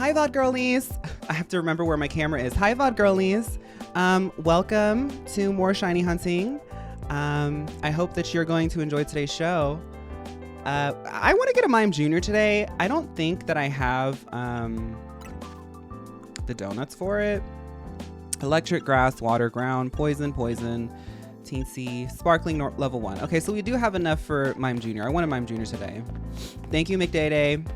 Hi, VOD girlies. I have to remember where my camera is. Hi, VOD girlies. Welcome to more shiny hunting. I hope that you're going to enjoy today's show. I want to get a Mime Jr. today. I don't think that I have the donuts for it. Electric, grass, water, ground, poison, teensy, sparkling, level 1. Okay, so we do have enough for Mime Jr. I want a Mime Jr. today. Thank you, McDayday.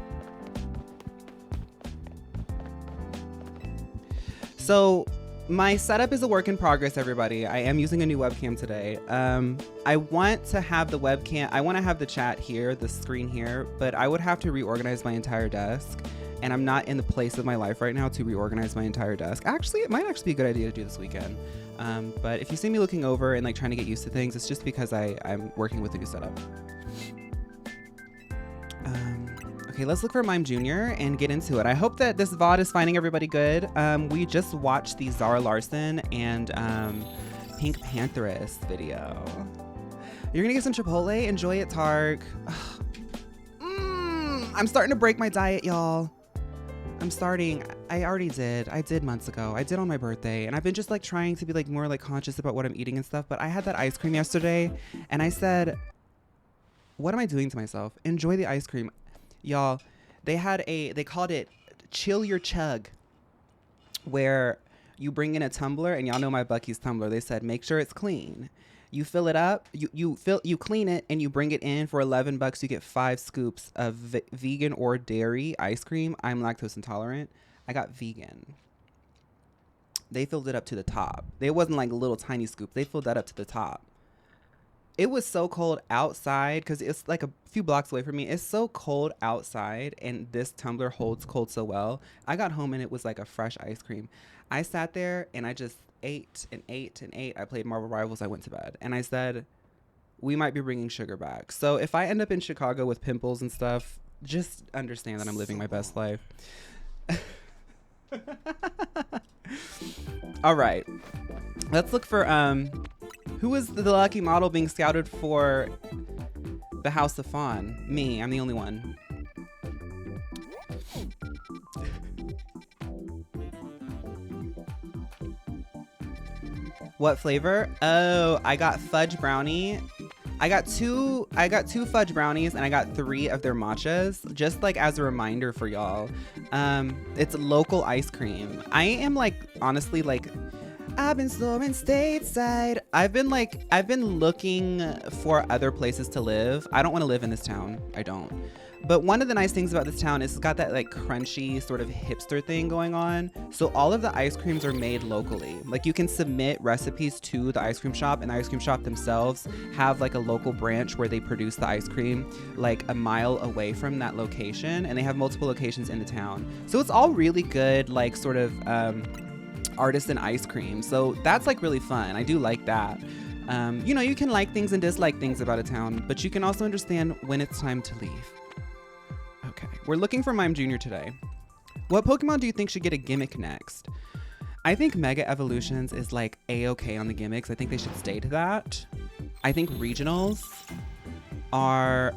So my setup is a work in progress, everybody. I am using a new webcam today. I want to have the webcam, I want to have the chat here, the screen here, but I would have to reorganize my entire desk. And I'm not in the place of my life right now to reorganize my entire desk. Actually, it might actually be a good idea to do this weekend. But if you see me looking over and like trying to get used to things, it's just because I'm working with a new setup. Okay, let's look for Mime Jr. and get into it. I hope that this VOD is finding everybody good. We just watched the Zara Larson and Pink Pantheress video. You're gonna get some Chipotle. Enjoy it, Tark. I'm starting to break my diet, y'all. I'm starting. I already did. I did months ago. I did on my birthday. And I've been just like trying to be like more like conscious about what I'm eating and stuff. But I had that ice cream yesterday and I said, what am I doing to myself? Enjoy the ice cream. Y'all, they called it Chill Your Chug, where you bring in a tumbler, and y'all know my Bucky's tumbler. They said, make sure it's clean. You fill it up, you clean it, and you bring it in for $11. You get 5 scoops of vegan or dairy ice cream. I'm lactose intolerant. I got vegan. They filled it up to the top. It wasn't like a little tiny scoop. They filled that up to the top. It was so cold outside because it's like a few blocks away from me. It's so cold outside and this tumbler holds cold so well. I got home and it was like a fresh ice cream. I sat there and I just ate and ate and ate. I played Marvel Rivals. I went to bed and I said, we might be bringing sugar back. So if I end up in Chicago with pimples and stuff, just understand that I'm living my best life. All right. Let's look for, who is the lucky model being scouted for the House of Phaun? Me. I'm the only one. What flavor? Oh, I got fudge brownie. I got two fudge brownies and I got 3 of their matchas, just like as a reminder for y'all. It's local ice cream. I am like, honestly, like, I've been storming stateside. I've been looking for other places to live. I don't want to live in this town. I don't. But one of the nice things about this town is it's got that like crunchy sort of hipster thing going on. So all of the ice creams are made locally. Like you can submit recipes to the ice cream shop and the ice cream shop themselves have like a local branch where they produce the ice cream like a mile away from that location. And they have multiple locations in the town. So it's all really good, like sort of, artisan ice cream. So that's like really fun. I do like that. You know, you can like things and dislike things about a town, but you can also understand when it's time to leave. Okay, we're looking for Mime Jr. today. What Pokemon do you think should get a gimmick next? I think Mega Evolutions is like A-okay on the gimmicks. I think they should stay to that. I think regionals are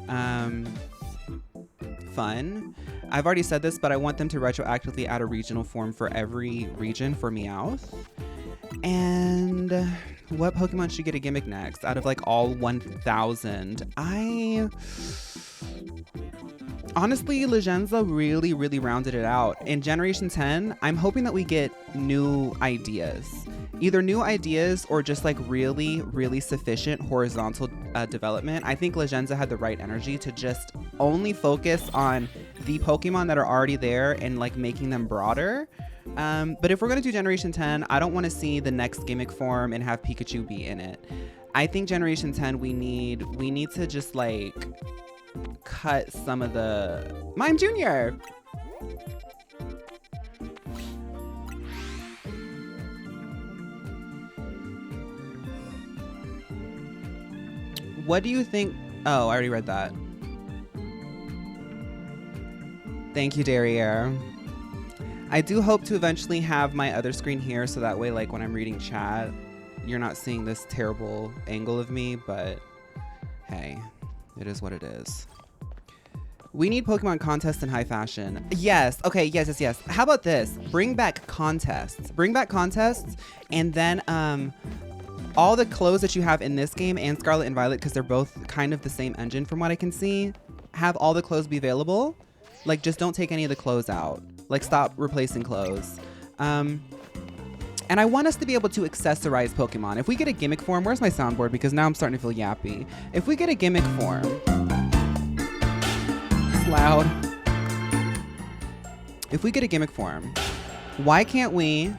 fun. I've already said this, but I want them to retroactively add a regional form for every region for Meowth. And what Pokemon should get a gimmick next out of like all 1,000? Honestly, Legendza really rounded it out. In Generation 10, I'm hoping that we get new ideas. Either new ideas or just like really sufficient horizontal development. I think Legendza had the right energy to just only focus on the Pokemon that are already there and like making them broader. But if we're gonna do Generation 10, I don't want to see the next gimmick form and have Pikachu be in it. I think Generation 10 we need to just like cut some of the Mime Jr. What do you think? Oh, I already read that. Thank you, Derriere. I do hope to eventually have my other screen here so that way, like when I'm reading chat, you're not seeing this terrible angle of me, but hey, it is what it is. We need Pokemon contests in high fashion. Yes. Okay. Yes, yes, yes. How about this? Bring back contests. Bring back contests, and then all the clothes that you have in this game and Scarlet and Violet, because they're both kind of the same engine from what I can see, have all the clothes be available. Like, just don't take any of the clothes out. Like, stop replacing clothes. And I want us to be able to accessorize Pokemon. If we get a gimmick form, where's my soundboard? Because now I'm starting to feel yappy. If we get a gimmick form, it's loud. If we get a gimmick form, why can't we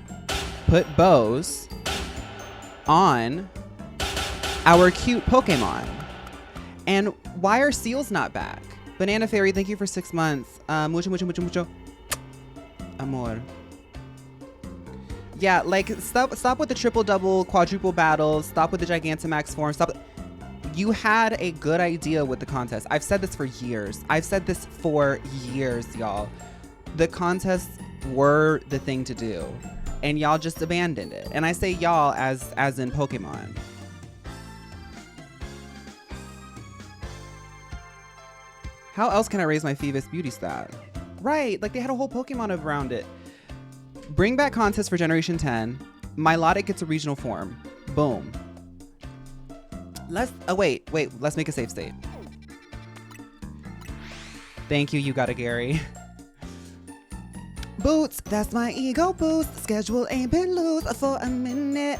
put bows on our cute Pokemon? And why are seals not back? Banana Fairy, thank you for 6 months. Mucho, mucho, mucho, mucho. Amor. Yeah, like, stop with the triple, double, quadruple battles. Stop with the Gigantamax form. Stop. You had a good idea with the contest. I've said this for years. I've said this for years, y'all. The contests were the thing to do, and y'all just abandoned it. And I say y'all as in Pokemon. How else can I raise my Phoebus beauty stat? Right, like they had a whole Pokemon around it. Bring back contests for Generation 10. Milotic gets a regional form. Boom. Wait, let's make a save state. Thank you, you got it, Gary. Boots, that's my ego boost. Schedule ain't been loose for a minute.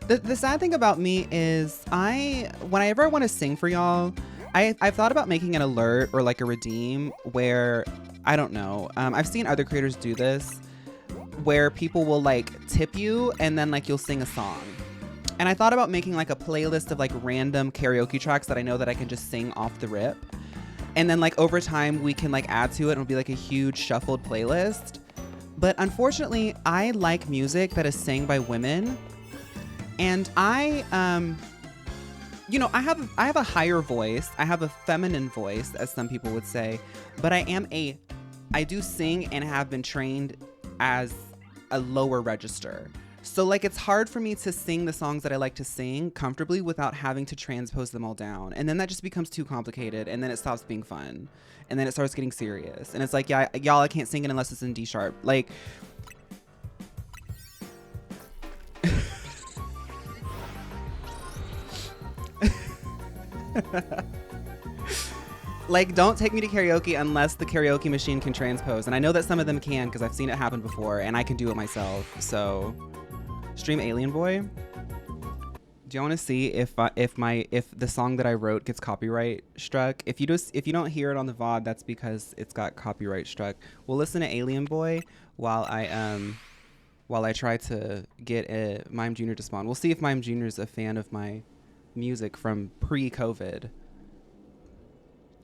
The sad thing about me is whenever I want to sing for y'all, I've thought about making an alert or like a redeem where, I don't know, I've seen other creators do this, where people will like tip you and then like you'll sing a song. And I thought about making like a playlist of like random karaoke tracks that I know that I can just sing off the rip. And then like over time we can like add to it and it'll be like a huge shuffled playlist. But unfortunately, I like music that is sang by women. And I have a higher voice. I have a feminine voice, as some people would say, but I do sing and have been trained as a lower register. So like it's hard for me to sing the songs that I like to sing comfortably without having to transpose them all down. And then that just becomes too complicated, and then it stops being fun. And then it starts getting serious. And it's like, yeah, y'all, I can't sing it unless it's in D sharp. Like like, don't take me to karaoke unless the karaoke machine can transpose. And I know that some of them can because I've seen it happen before and I can do it myself. So stream Alien Boy. Do you want to see if the song that I wrote gets copyright struck? If you don't hear it on the VOD, that's because it's got copyright struck. We'll listen to Alien Boy while I try to get Mime Jr. to spawn. We'll see if Mime Jr. is a fan of my music from pre-COVID.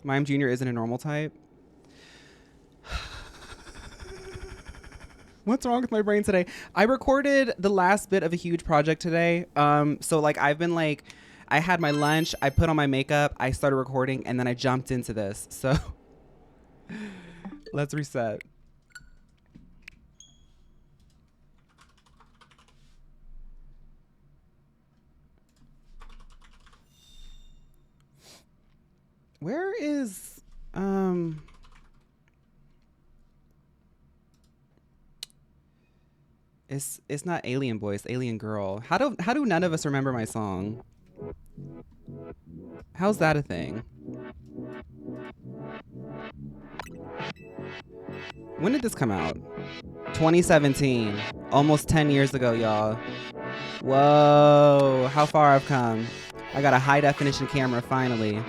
Mime Jr. isn't a normal type. What's wrong with my brain today? I recorded the last bit of a huge project today. So like I've been like, I had my lunch, I put on my makeup, I started recording, and then I jumped into this. So let's reset. Where is it's not Alien Boy, it's Alien Girl. How do none of us remember my song? How's that a thing? When did this come out? 2017. Almost 10 years ago, y'all. Whoa, how far I've come. I got a high definition camera finally.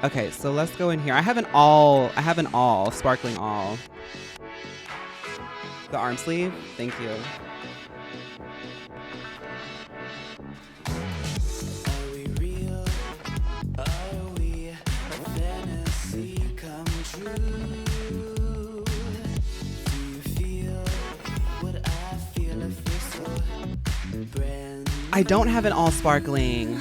Okay, so let's go in here. I have an all, sparkling all. The arm sleeve, thank you. Are we real? Are we a fantasy come true? Do you feel what I feel if you're so brand new? I don't have an all sparkling.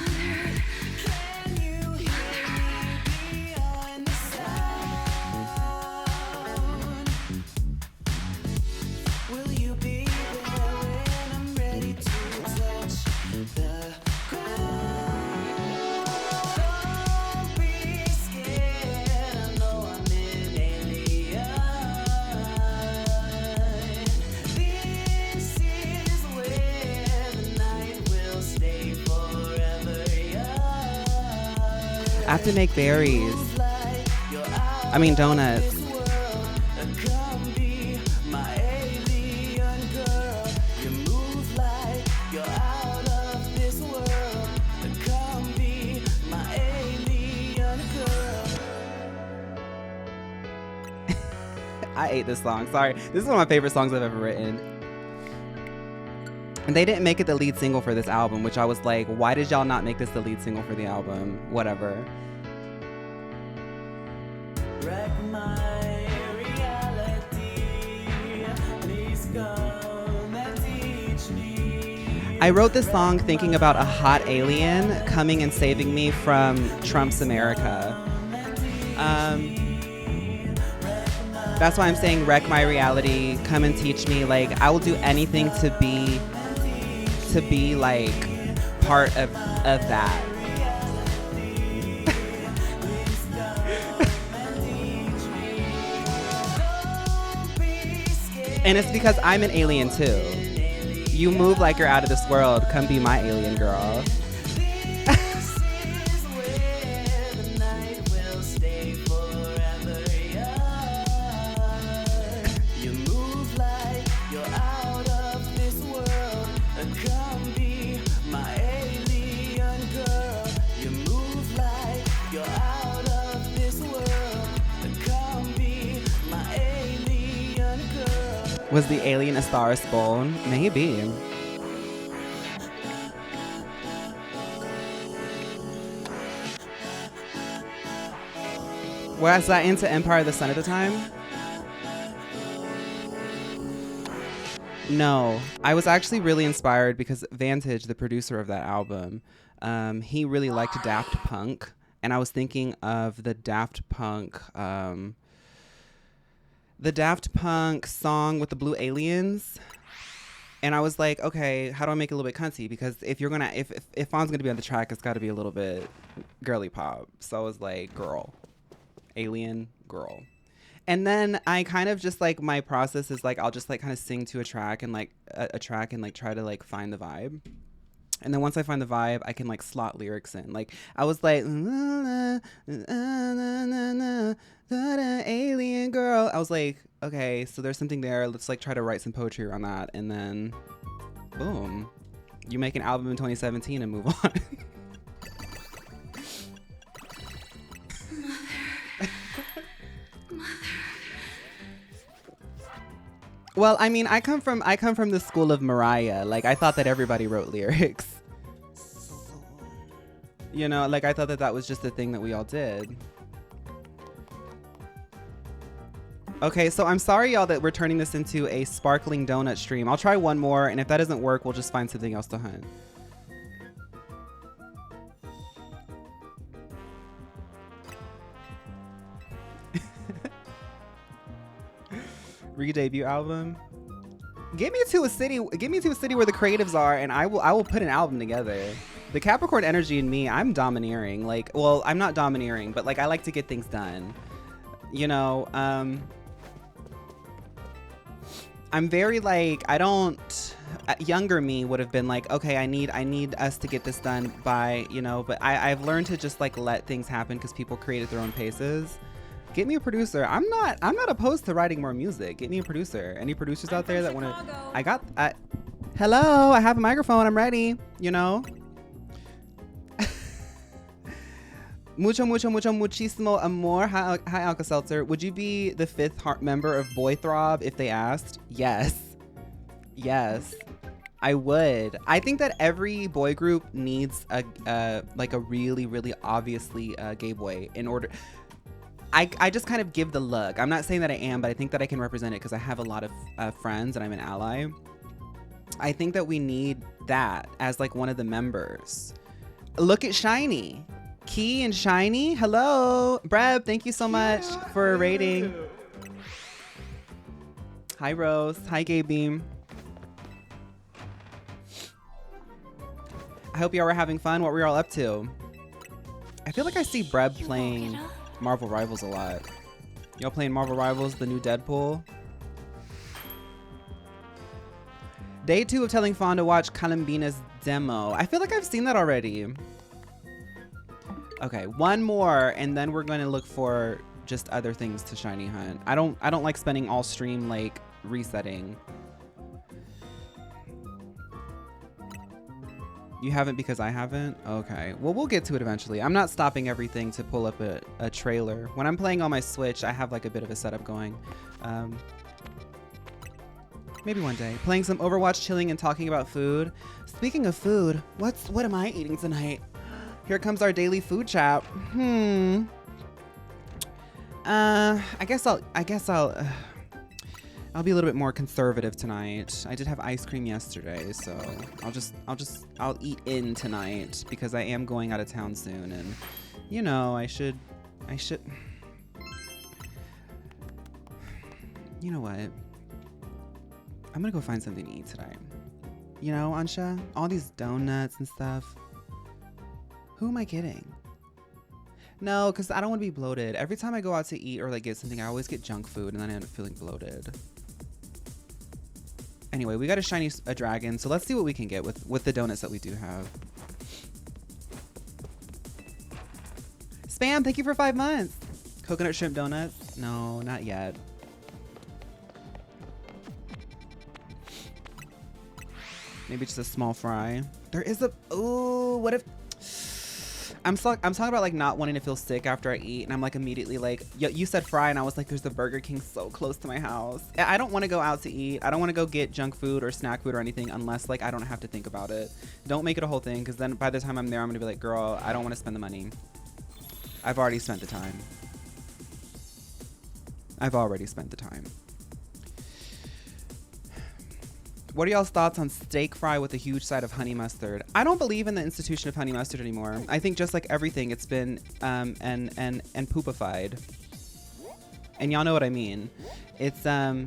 I have to make berries. I mean donuts. I ate this song. Sorry. This is one of my favorite songs I've ever written. And they didn't make it the lead single for this album, which I was like, why did y'all not make this the lead single for the album? Whatever. Wreck my reality. Please come and teach me. I wrote this song thinking about a hot alien coming and saving me from Trump's America. That's why I'm saying wreck my reality, come and teach me. Like, I will do anything to be like part of that. And it's because I'm an alien too. You move like you're out of this world. Come be my alien girl. Was the alien a Star is Born? Maybe. Was I into Empire of the Sun at the time? No. I was actually really inspired because Vantage, the producer of that album, he really liked Daft Punk. And I was thinking of the Daft Punk song with the blue aliens, and I was like, okay, how do I make it a little bit cunty? Because if Phaun's gonna be on the track, it's got to be a little bit girly pop. So I was like, girl, alien, girl. And then I kind of just like, my process is like, I'll just like kind of sing to a track and like a track and like try to like find the vibe. And then once I find the vibe, I can like slot lyrics in. Like I was like, alien girl. I was like, okay, so there's something there. Let's like try to write some poetry around that. And then boom, you make an album in 2017 and move on. Well, I mean, I come from the school of Mariah. Like, I thought that everybody wrote lyrics. You know, like I thought that was just the thing that we all did. Okay, so I'm sorry, y'all, that we're turning this into a sparkling donut stream. I'll try one more, and if that doesn't work, we'll just find something else to hunt. Re-debut album. Get me to a city where the creatives are, and I will put an album together. The Capricorn energy in me, I'm domineering. Like, well, I'm not domineering, but like I like to get things done. You know, I'm very like, I don't, younger me would have been like, okay, I need us to get this done by, you know, but I've learned to just like let things happen because people create at their own paces. Get me a producer. I'm not opposed to writing more music. Get me a producer. Any producers out there that want to? Hello, I have a microphone. I'm ready. You know. Muchísimo amor. Hi, Alka-Seltzer. Would you be the 5th member of Boy Throb if they asked? Yes. Yes, I would. I think that every boy group needs a really, really obviously gay boy in order. I just kind of give the look. I'm not saying that I am, but I think that I can represent it because I have a lot of friends and I'm an ally. I think that we need that as like one of the members. Look at Shiny. Key and Shiny. Hello. Breb, thank you so much for a rating. Hi, Rose. Hi, Gay Beam. I hope y'all were having fun. What were y'all up to? I feel like I see Breb playing Marvel Rivals a lot. Y'all playing Marvel Rivals, the new Deadpool? Day 2 of telling Phaun to watch Columbina's demo. I feel like I've seen that already. Okay, one more, and then we're going to look for just other things to shiny hunt. I don't like spending all stream like resetting. You haven't because I haven't? Okay. Well, we'll get to it eventually. I'm not stopping everything to pull up a trailer. When I'm playing on my Switch, I have like a bit of a setup going. Maybe one day. Playing some Overwatch, chilling, and talking about food. Speaking of food, what am I eating tonight? Here comes our daily food chat. I guess I'll be a little bit more conservative tonight. I did have ice cream yesterday, so I'll eat in tonight because I am going out of town soon, and you know, I should. You know what? I'm gonna go find something to eat tonight. You know, Ansha, all these donuts and stuff. Who am I kidding? No, because I don't want to be bloated. Every time I go out to eat or like get something, I always get junk food and then I end up feeling bloated. Anyway, we got a shiny dragon, so let's see what we can get with the donuts that we do have. Spam, thank you for 5 months. Coconut shrimp donuts? No, not yet. Maybe just a small fry. There is a, ooh, what if, I'm talking about like not wanting to feel sick after I eat, and I'm like immediately like, you said fry, and I was like, there's the Burger King so close to my house. I don't want to go out to eat. I don't want to go get junk food or snack food or anything unless like I don't have to think about it. Don't make it a whole thing, because then by the time I'm there, I'm gonna be like, girl, I don't want to spend the money. I've already spent the time. I've already spent the time. What are y'all's thoughts on steak fry with a huge side of honey mustard? I don't believe in the institution of honey mustard anymore. I think just like everything, it's been and poopified. And y'all know what I mean. It's I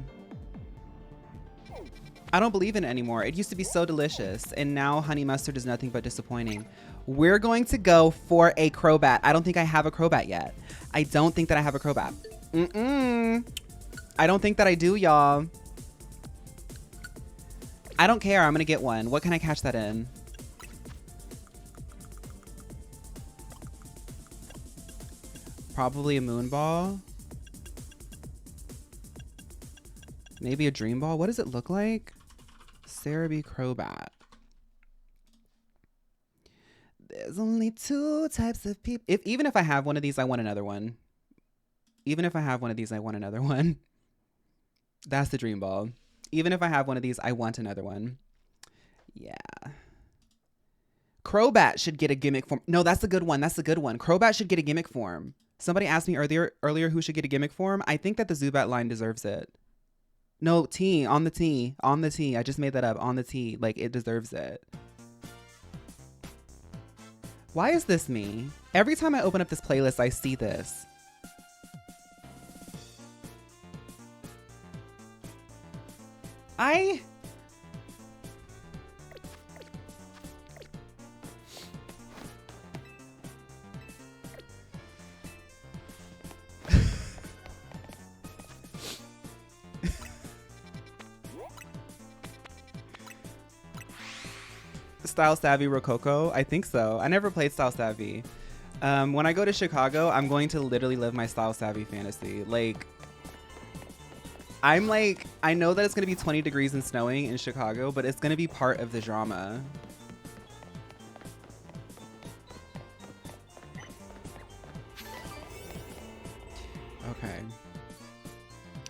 don't believe in it anymore. It used to be so delicious, and now honey mustard is nothing but disappointing. We're going to go for a Crobat. I don't think I have a Crobat yet. I don't think that I have a Crobat. I don't think that I do, y'all. I don't care. I'm gonna get one. What can I catch that in? Probably a moon ball. Maybe a dream ball. What does it look like? Cerebi Crobat. There's only 2 types of people. Even if I have one of these, I want another one. Even if I have one of these, I want another one. That's the dream ball. Even if I have one of these, I want another one. Yeah. Crobat should get a gimmick form. No, that's a good one. That's a good one. Crobat should get a gimmick form. Somebody asked me earlier who should get a gimmick form. I think that the Zubat line deserves it. No, T. On the T. On the T. I just made that up. On the T. Like, it deserves it. Why is this me? Every time I open up this playlist, I see this. Style Savvy Rococo? I think so. I never played Style Savvy. When I go to Chicago, I'm going to literally live my Style Savvy fantasy. Like, I'm like, I know that it's going to be 20 degrees and snowing in Chicago, but it's going to be part of the drama. Okay.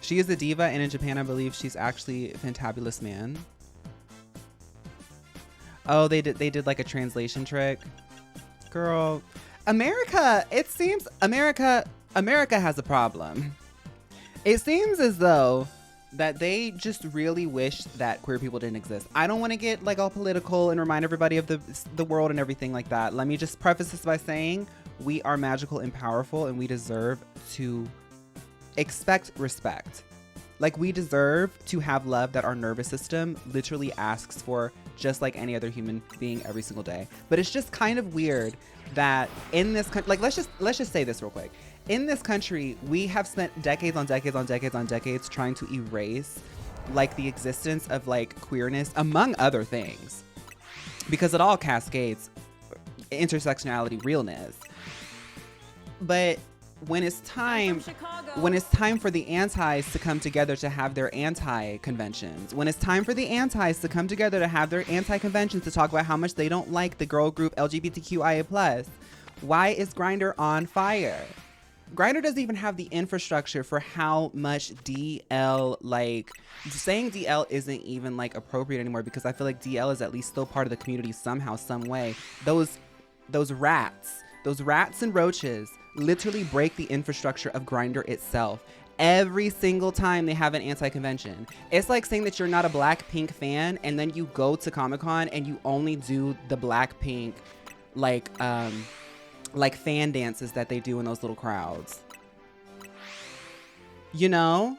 She is a diva, and in Japan, I believe she's actually a fantabulous man. Oh, they did like a translation trick. Girl, America, it seems America has a problem. It seems as though that they just really wish that queer people didn't exist. I don't want to get like all political and remind everybody of the world and everything like that. Let me just preface this by saying we are magical and powerful, and we deserve to expect respect. Like, we deserve to have love that our nervous system literally asks for, just like any other human being every single day. But it's just kind of weird that in this country, like, let's just say this real quick. In this country, we have spent decades on decades on decades on decades trying to erase like the existence of like queerness, among other things, because it all cascades intersectionality realness. But when it's time for the antis to come together to have their anti-conventions, when it's time for the antis to come together to have their anti-conventions to talk about how much they don't like the girl group LGBTQIA+, why is Grindr on fire? Grindr doesn't even have the infrastructure for how much DL, like, saying DL isn't even like appropriate anymore, because I feel like DL is at least still part of the community somehow, some way. Those rats and roaches literally break the infrastructure of Grindr itself every single time they have an anti-convention. It's like saying that you're not a Blackpink fan and then you go to Comic-Con and you only do the Blackpink like fan dances that they do in those little crowds. You know?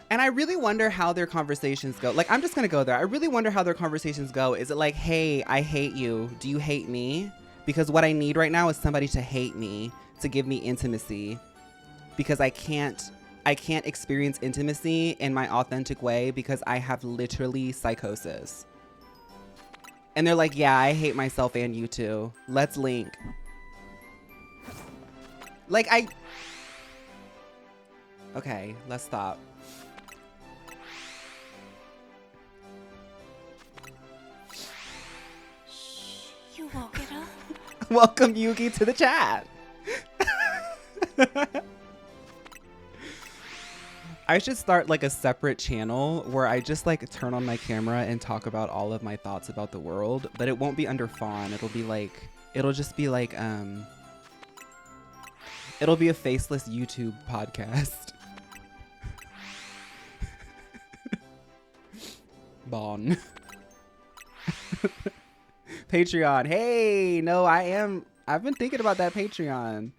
And I really wonder how their conversations go. Like, I'm just gonna go there. I really wonder how their conversations go. Is it like, hey, I hate you. Do you hate me? Because what I need right now is somebody to hate me, to give me intimacy. Because I can't experience intimacy in my authentic way because I have literally psychosis. And they're like, yeah, I hate myself and you too. Let's link. Like, okay, let's stop. You woke it up? Welcome Yugi to the chat. I should start like a separate channel where I just like turn on my camera and talk about all of my thoughts about the world, but it won't be under Phaun. It'll just be like, it'll be a faceless YouTube podcast. Bon. Patreon. Hey, no, I've been thinking about that Patreon.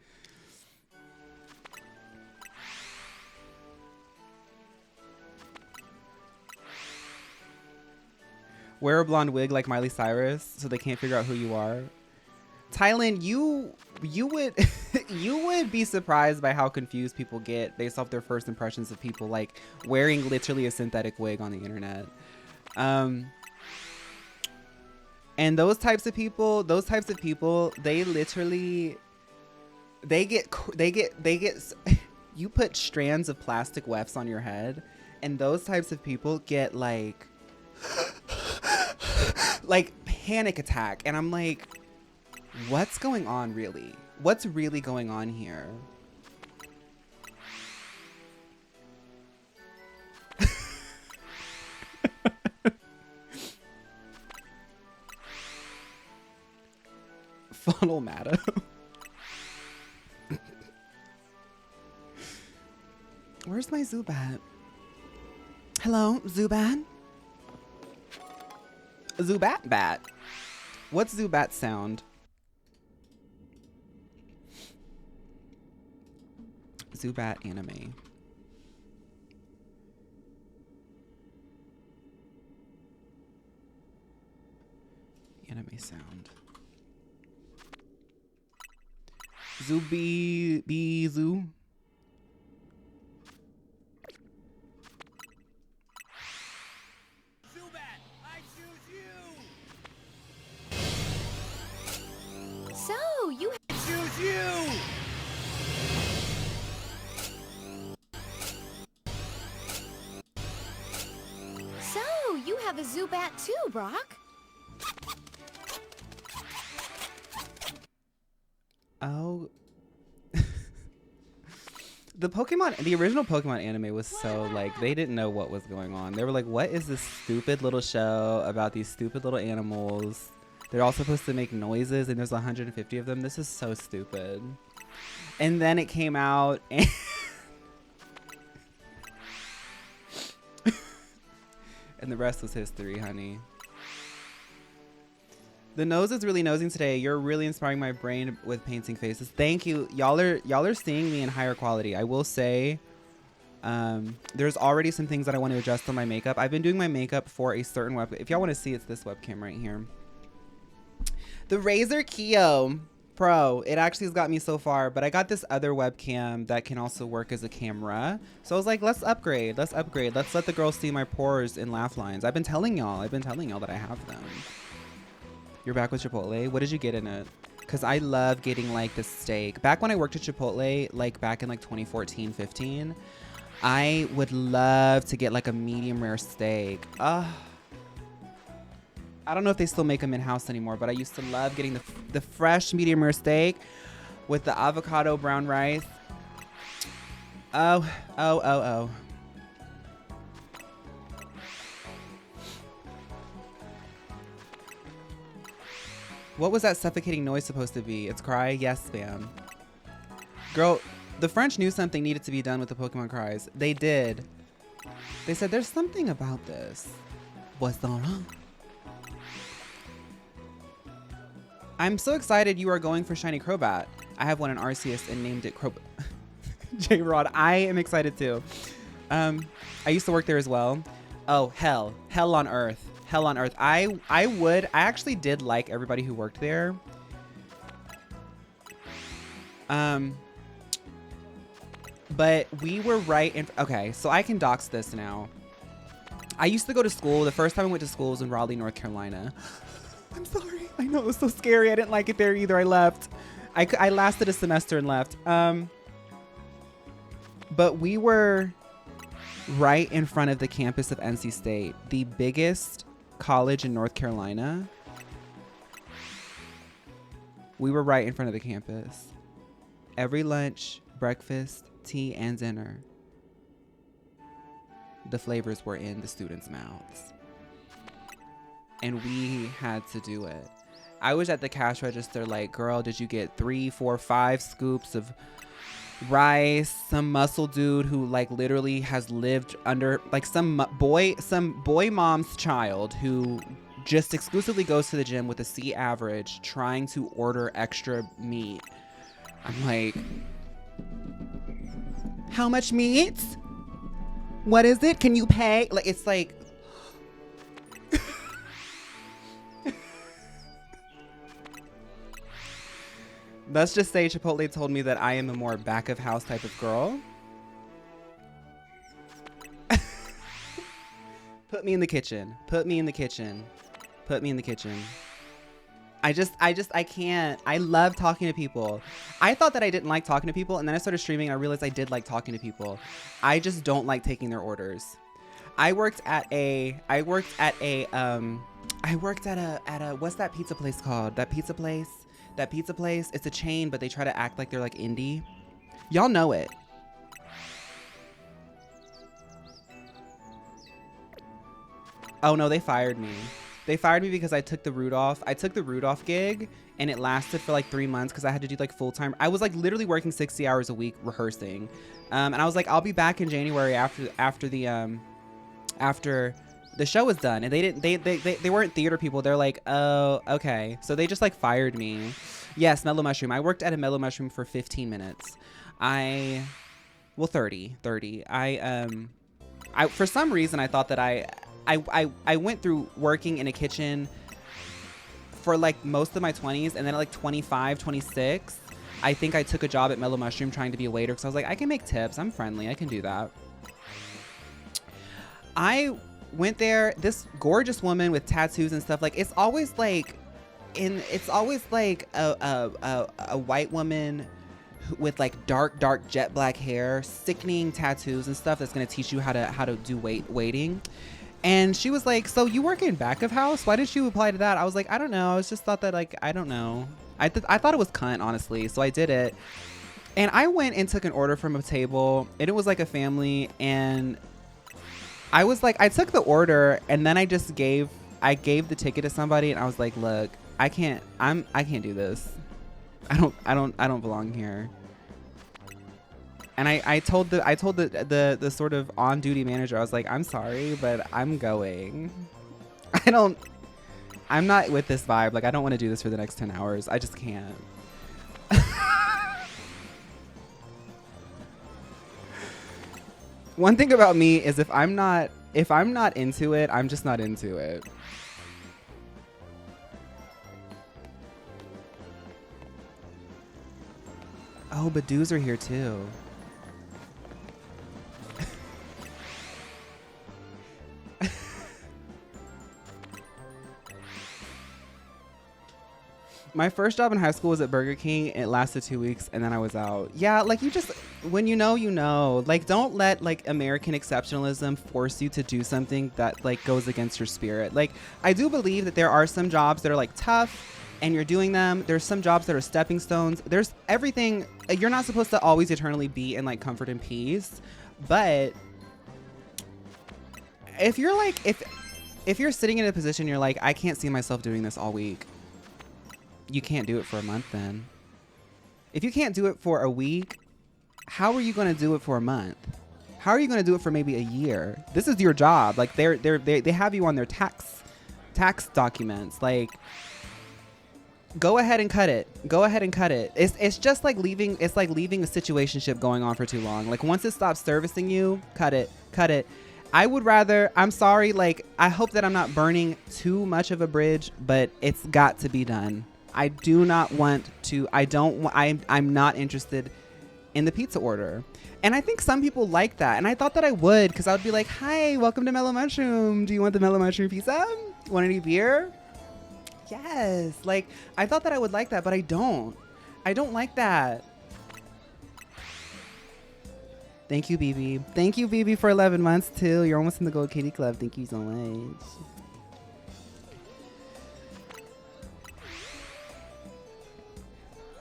Wear a blonde wig like Miley Cyrus so they can't figure out who you are. Thailand, you would you would be surprised by how confused people get based off their first impressions of people like wearing literally a synthetic wig on the internet. And those types of people, they literally they get you put strands of plastic wefts on your head, and those types of people get like panic attack. And I'm like, what's going on really? What's really going on here? Funnel Madam. Where's my Zubat? Hello, Zubat? Zubat bat. What's Zubat sound? Zubat anime. Anime sound. Zubi Zoo. Zubat, I choose you! So, you Choose you! have a Zubat too, Brock. Oh. The original Pokemon anime was so, like, they didn't know what was going on. They were like, what is this stupid little show about these stupid little animals? They're all supposed to make noises, and there's 150 of them. This is so stupid. And then it came out, and and the rest was history, honey. The nose is really nosing today. You're really inspiring my brain with painting faces. Thank you. Y'all are seeing me in higher quality. I will say, there's already some things that I want to adjust on my makeup. I've been doing my makeup for a certain webcam. If y'all want to see, it's this webcam right here. The Razer Kio Pro. It actually has got me so far, but I got this other webcam that can also work as a camera. So I was like, let's upgrade. Let's upgrade. Let's let the girls see my pores and laugh lines. I've been telling y'all that I have them. You're back with Chipotle. What did you get in it? because I love getting like the steak. Back when I worked at Chipotle, like back in like 2014, 15, I would love to get like a medium rare steak. I don't know if they still make them in-house anymore, but I used to love getting the fresh medium rare steak with the avocado brown rice. Oh, oh, oh, oh. What was that suffocating noise supposed to be? It's cry? Yes, spam. Girl, the French knew something needed to be done with the Pokemon cries. They did. They said, there's something about this. What's going on? I'm so excited you are going for Shiny Crobat. I have one in Arceus and named it Crobat. J-Rod, I am excited too. I used to work there as well. Oh, hell. Hell on earth. Hell on earth. I actually did like everybody who worked there. But we were right in, okay, so I can dox this now. I used to go to school. The first time I went to school was in Raleigh, North Carolina. I'm sorry. I know it was so scary. I didn't like it there either. I left. I lasted a semester and left. But we were right in front of the campus of NC State, the biggest college in North Carolina. We were right in front of the campus. Every lunch, breakfast, tea, and dinner, the flavors were in the students' mouths. And we had to do it. I was at the cash register like, girl, did you get 3, 4, 5 scoops of rice? Some muscle dude who like literally has lived under like some boy mom's child who just exclusively goes to the gym with a C average trying to order extra meat. I'm like, how much meat? What is it? Can you pay? Like, it's like, let's just say Chipotle told me that I am a more back of house type of girl. Put me in the kitchen. Put me in the kitchen. Put me in the kitchen. I can't. I love talking to people. I thought that I didn't like talking to people, and then I started streaming and I realized I did like talking to people. I just don't like taking their orders. I worked at a what's that pizza place called? That pizza place, it's a chain, but they try to act like they're like indie. Y'all know it. Oh no, they fired me. They fired me because I took the Rudolph. I took the Rudolph gig and it lasted for like 3 months because I had to do like full time. I was like literally working 60 hours a week rehearsing. And I was like, I'll be back in January after the show was done. And they weren't theater people. They're like, oh, okay. So they just like fired me. Yes, Mellow Mushroom. I worked at a Mellow Mushroom for 15 minutes. 30. I for some reason I thought that I went through working in a kitchen for like most of my 20s, and then at like 25, 26, I think I took a job at Mellow Mushroom trying to be a waiter because I was like, I can make tips. I'm friendly. I can do that. I went there, this gorgeous woman with tattoos and stuff. Like, it's always like a white woman with like dark jet black hair, sickening tattoos and stuff that's gonna teach you how to do waiting. And she was like, so you work in back of house? Why did you apply to that? I was like, I don't know. I was just thought that like, I don't know. I thought it was cunt, honestly. So I did it. And I went and took an order from a table, and it was like a family. And I was like, I took the order, and then I gave the ticket to somebody, and I was like, look, I can't do this. I don't belong here. And I told the sort of on-duty manager, I was like, I'm sorry, but I'm going. I'm not with this vibe. Like, I don't want to do this for the next 10 hours. I just can't. One thing about me is if I'm not into it, I'm just not into it. Oh, but dudes are here too. My first job in high school was at Burger King. It lasted 2 weeks and then I was out. Yeah, like you just, when you know. Like don't let like American exceptionalism force you to do something that like goes against your spirit. Like I do believe that there are some jobs that are like tough and you're doing them. There's some jobs that are stepping stones. There's everything. You're not supposed to always eternally be in like comfort and peace. But if you're like, if you're sitting in a position, you're like, I can't see myself doing this all week. You can't do it for a month then. If you can't do it for a week, how are you going to do it for a month? How are you going to do it for maybe a year? This is your job. Like they have you on their tax documents. Like go ahead and cut it. Go ahead and cut it. It's just like leaving. It's like leaving a situationship going on for too long. Like once it stops servicing you, cut it. Cut it. I would rather, I'm sorry, like I hope that I'm not burning too much of a bridge, but it's got to be done. I do not want to, I'm not interested in the pizza order. And I think some people like that. And I thought that I would, because I would be like, hi, welcome to Mellow Mushroom. Do you want the Mellow Mushroom pizza? Want any beer? Yes. Like, I thought that I would like that, but I don't. I don't like that. Thank you, BB. Thank you, BB, for 11 months, too. You're almost in the Gold Kitty Club. Thank you so much.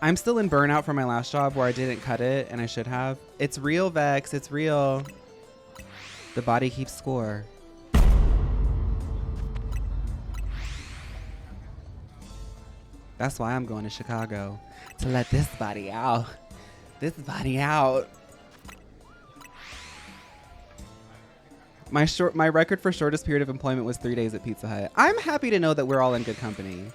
I'm still in burnout from my last job where I didn't cut it, and I should have. It's real, Vex. It's real. The body keeps score. That's why I'm going to Chicago. To let this body out. This body out. My record for shortest period of employment was 3 days at Pizza Hut. I'm happy to know that we're all in good company.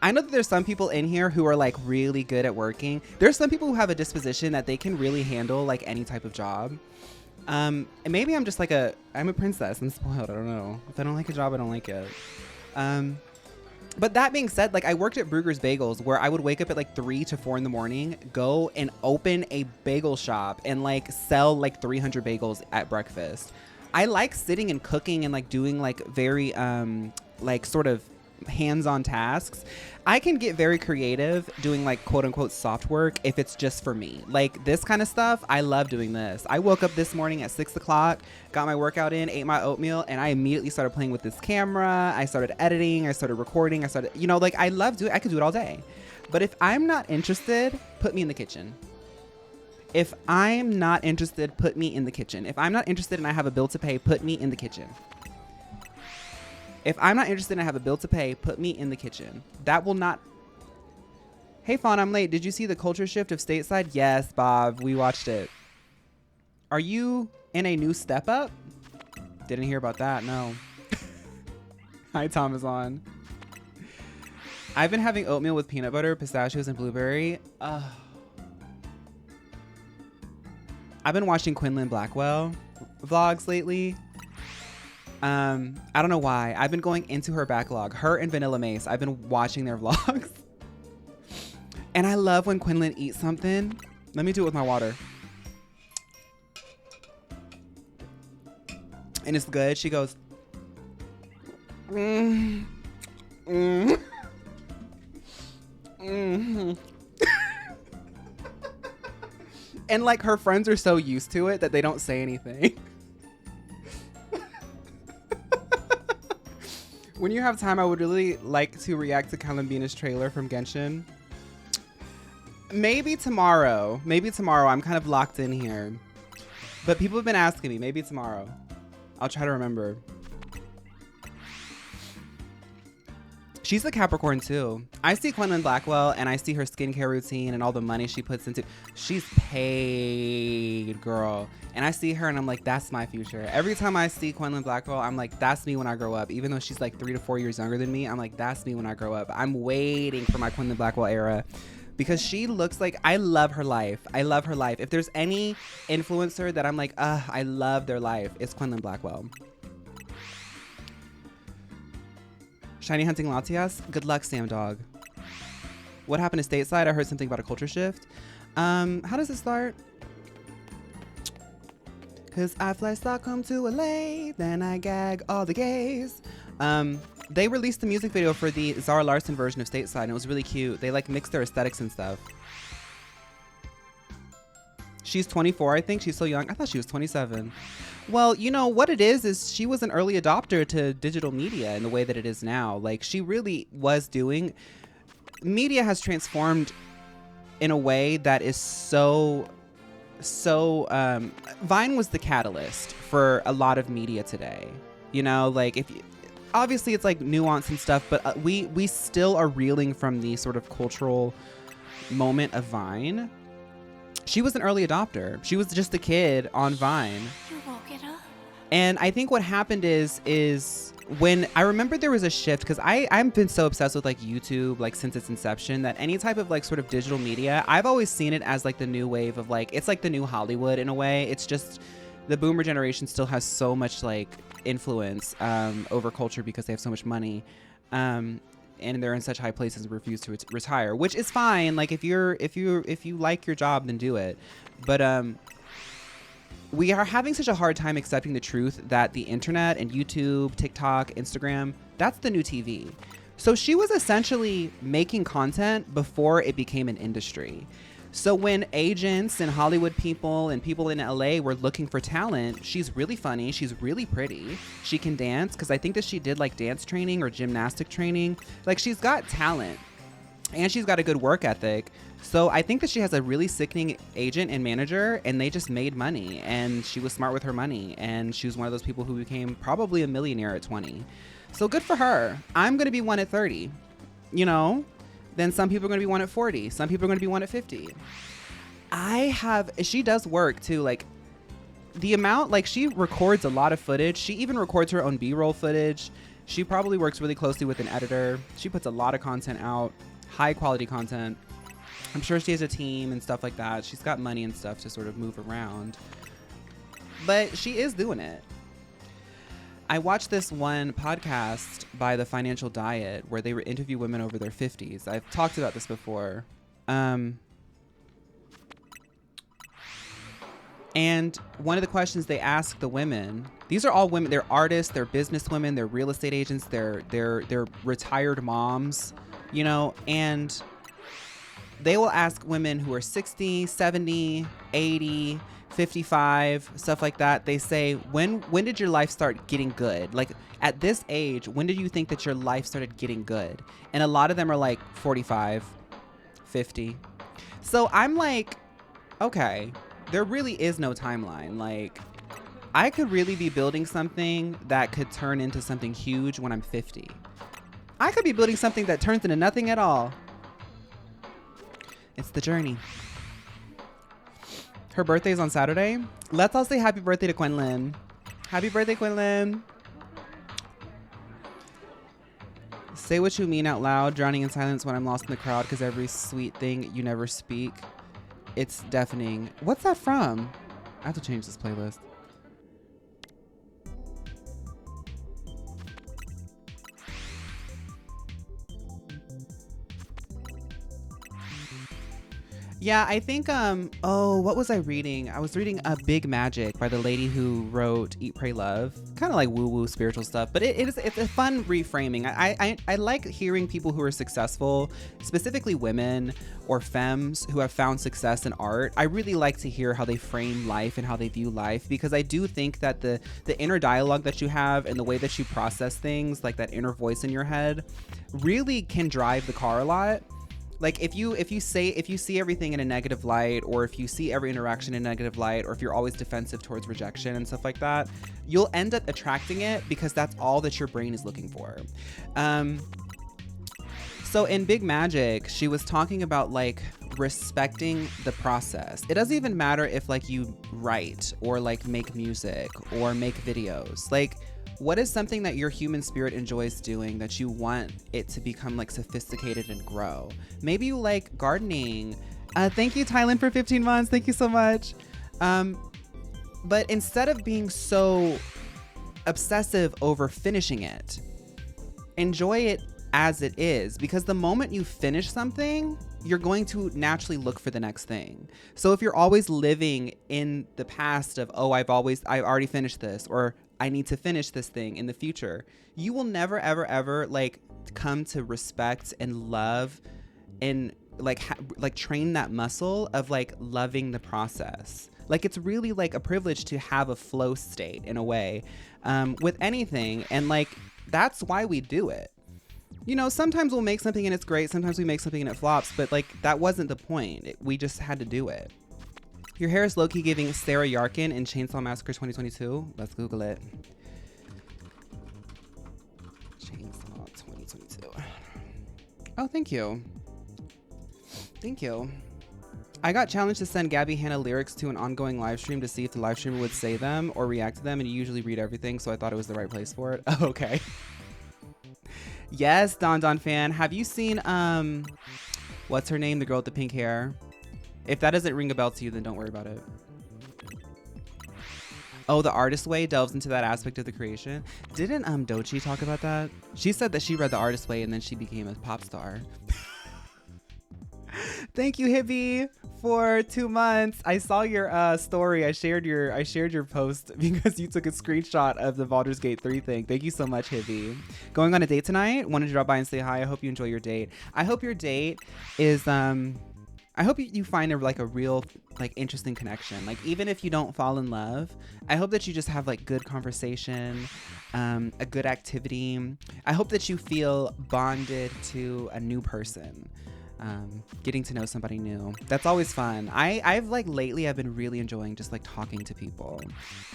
I know that there's some people in here who are like really good at working. There's some people who have a disposition that they can really handle like any type of job. And maybe I'm just like I'm a princess and spoiled. I don't know. If I don't like a job, I don't like it. But that being said, like I worked at Brugger's Bagels where I would wake up at like 3 to 4 in the morning, go and open a bagel shop and like sell like 300 bagels at breakfast. I like sitting and cooking and like doing like very like sort of hands-on tasks. I can get very creative doing like quote unquote soft work if it's just for me. Like this kind of stuff, I love doing this. I woke up this morning at 6 o'clock, got my workout in, ate my oatmeal, and I immediately started playing with this camera. I started editing, I started recording, I started, you know, like I love doing, I could do it all day. But if I'm not interested, put me in the kitchen. If I'm not interested, put me in the kitchen. If I'm not interested and I have a bill to pay, put me in the kitchen. If I'm not interested and I have a bill to pay, put me in the kitchen. That will not... Hey, Phaun, I'm late. Did you see the culture shift of Stateside? Yes, Bob. We watched it. Are you in a new step up? Didn't hear about that. No. Hi, Thomas on. I've been having oatmeal with peanut butter, pistachios, and blueberry. I've been watching Quinlan Blackwell vlogs lately. I don't know why. I've been going into her backlog. Her and Vanilla Mace. I've been watching their vlogs. And I love when Quinlan eats something. Let me do it with my water. And it's good. She goes, and like her friends are so used to it that they don't say anything. When you have time, I would really like to react to Kalambina's trailer from Genshin. Maybe tomorrow. Maybe tomorrow. I'm kind of locked in here. But people have been asking me. Maybe tomorrow. I'll try to remember. She's a Capricorn too. I see Quinlan Blackwell and I see her skincare routine and all the money she puts into. She's paid, girl. And I see her and I'm like, that's my future. Every time I see Quinlan Blackwell, I'm like, that's me when I grow up. Even though she's like 3 to 4 years younger than me, I'm like, that's me when I grow up. I'm waiting for my Quinlan Blackwell era because she looks like, I love her life. I love her life. If there's any influencer that I'm like, I love their life, it's Quinlan Blackwell. Shiny hunting Latias. Good luck, Sam Dog. What happened to Stateside? I heard something about a culture shift. How does it start? Cause I fly Stockholm to LA, then I gag all the gays. They released the music video for the Zara Larsson version of Stateside, and it was really cute. They like mixed their aesthetics and stuff. She's 24, I think. She's so young. I thought she was 27. Well, you know, what it is she was an early adopter to digital media in the way that it is now. Like, she really was doing... Media has transformed in a way that is so... Vine was the catalyst for a lot of media today. You know, like, if you... Obviously, it's, like, nuance and stuff, but we still are reeling from the sort of cultural moment of Vine. She was an early adopter. She was just a kid on Vine. You woke it up. And I think what happened is when I remember there was a shift, because I've been so obsessed with like YouTube like since its inception, that any type of like sort of digital media, I've always seen it as like the new wave of like, it's like the new Hollywood in a way. It's just the boomer generation still has so much like influence over culture because they have so much money. And they're in such high places and refuse to retire, which is fine. Like if you like your job, then do it. But we are having such a hard time accepting the truth that the internet and YouTube, TikTok, Instagram, that's the new TV. So she was essentially making content before it became an industry. So when agents and Hollywood people and people in LA were looking for talent, she's really funny. She's really pretty. She can dance, because I think that she did like dance training or gymnastic training. Like, she's got talent and she's got a good work ethic. So I think that she has a really sickening agent and manager, and they just made money, and she was smart with her money. And she was one of those people who became probably a millionaire at 20. So good for her. I'm going to be one at 30, you know? Then some people are going to be one at 40. Some people are going to be one at 50. She does work too. Like the amount, like she records a lot of footage. She even records her own B-roll footage. She probably works really closely with an editor. She puts a lot of content out, high quality content. I'm sure she has a team and stuff like that. She's got money and stuff to sort of move around. But she is doing it. I watched this one podcast by The Financial Diet where they interview women over their 50s. I've talked about this before. And one of the questions they ask the women, these are all women, they're artists, they're business women, they're real estate agents, they're retired moms, you know, and they will ask women who are 60, 70, 80, 55, stuff like that. They say, when did your life start getting good? Like at this age, when did you think that your life started getting good? And a lot of them are like 45, 50. So I'm like, okay, there really is no timeline. Like I could really be building something that could turn into something huge when I'm 50. I could be building something that turns into nothing at all. It's the journey. Her birthday is on Saturday. Let's all say happy birthday to Quinlan. Happy birthday, Quinlan. Say what you mean out loud, drowning in silence when I'm lost in the crowd, because every sweet thing you never speak. It's deafening. What's that from? I have to change this playlist. Yeah, I think, what was I reading? I was reading Big Magic by the lady who wrote Eat, Pray, Love. Kind of like woo-woo spiritual stuff, but it's a fun reframing. I like hearing people who are successful, specifically women or femmes who have found success in art. I really like to hear how they frame life and how they view life, because I do think that the inner dialogue that you have and the way that you process things, like that inner voice in your head, really can drive the car a lot. Like if you see everything in a negative light, or if you see every interaction in a negative light, or if you're always defensive towards rejection and stuff like that, you'll end up attracting it, because that's all that your brain is looking for. So in Big Magic, she was talking about like respecting the process. It doesn't even matter if like you write or like make music or make videos. Like, what is something that your human spirit enjoys doing that you want it to become like sophisticated and grow? Maybe you like gardening. Thank you, Thailand, for 15 months. Thank you so much. But instead of being so obsessive over finishing it, enjoy it as it is, because the moment you finish something, you're going to naturally look for the next thing. So if you're always living in the past of, oh, I've already finished this, or I need to finish this thing in the future. You will never, ever, ever like come to respect and love and like train that muscle of like loving the process. Like it's really like a privilege to have a flow state in a way with anything. And like, that's why we do it. You know, sometimes we'll make something and it's great. Sometimes we make something and it flops, but like that wasn't the point. We just had to do it. Your hair is low-key giving Sarah Yarkin in Chainsaw Massacre 2022. Let's Google it. Chainsaw 2022. Oh, thank you. Thank you. I got challenged to send Gabby Hanna lyrics to an ongoing live stream to see if the live streamer would say them or react to them, and you usually read everything, so I thought it was the right place for it. Oh, okay. Yes, Don Don fan. Have you seen what's her name? The girl with the pink hair. If that doesn't ring a bell to you, then don't worry about it. Oh, The Artist Way delves into that aspect of the creation. Didn't Doechii talk about that? She said that she read The Artist Way and then she became a pop star. Thank you, Hippie, for 2 months. I saw your story. I shared your post because you took a screenshot of the Baldur's Gate 3 thing. Thank you so much, Hippie. Going on a date tonight? Wanted to drop by and say hi. I hope you enjoy your date. I hope your date is I hope you find a real like interesting connection. Like even if you don't fall in love, I hope that you just have like good conversation, a good activity. I hope that you feel bonded to a new person. Getting to know somebody new. That's always fun. I've like lately I've been really enjoying just like talking to people.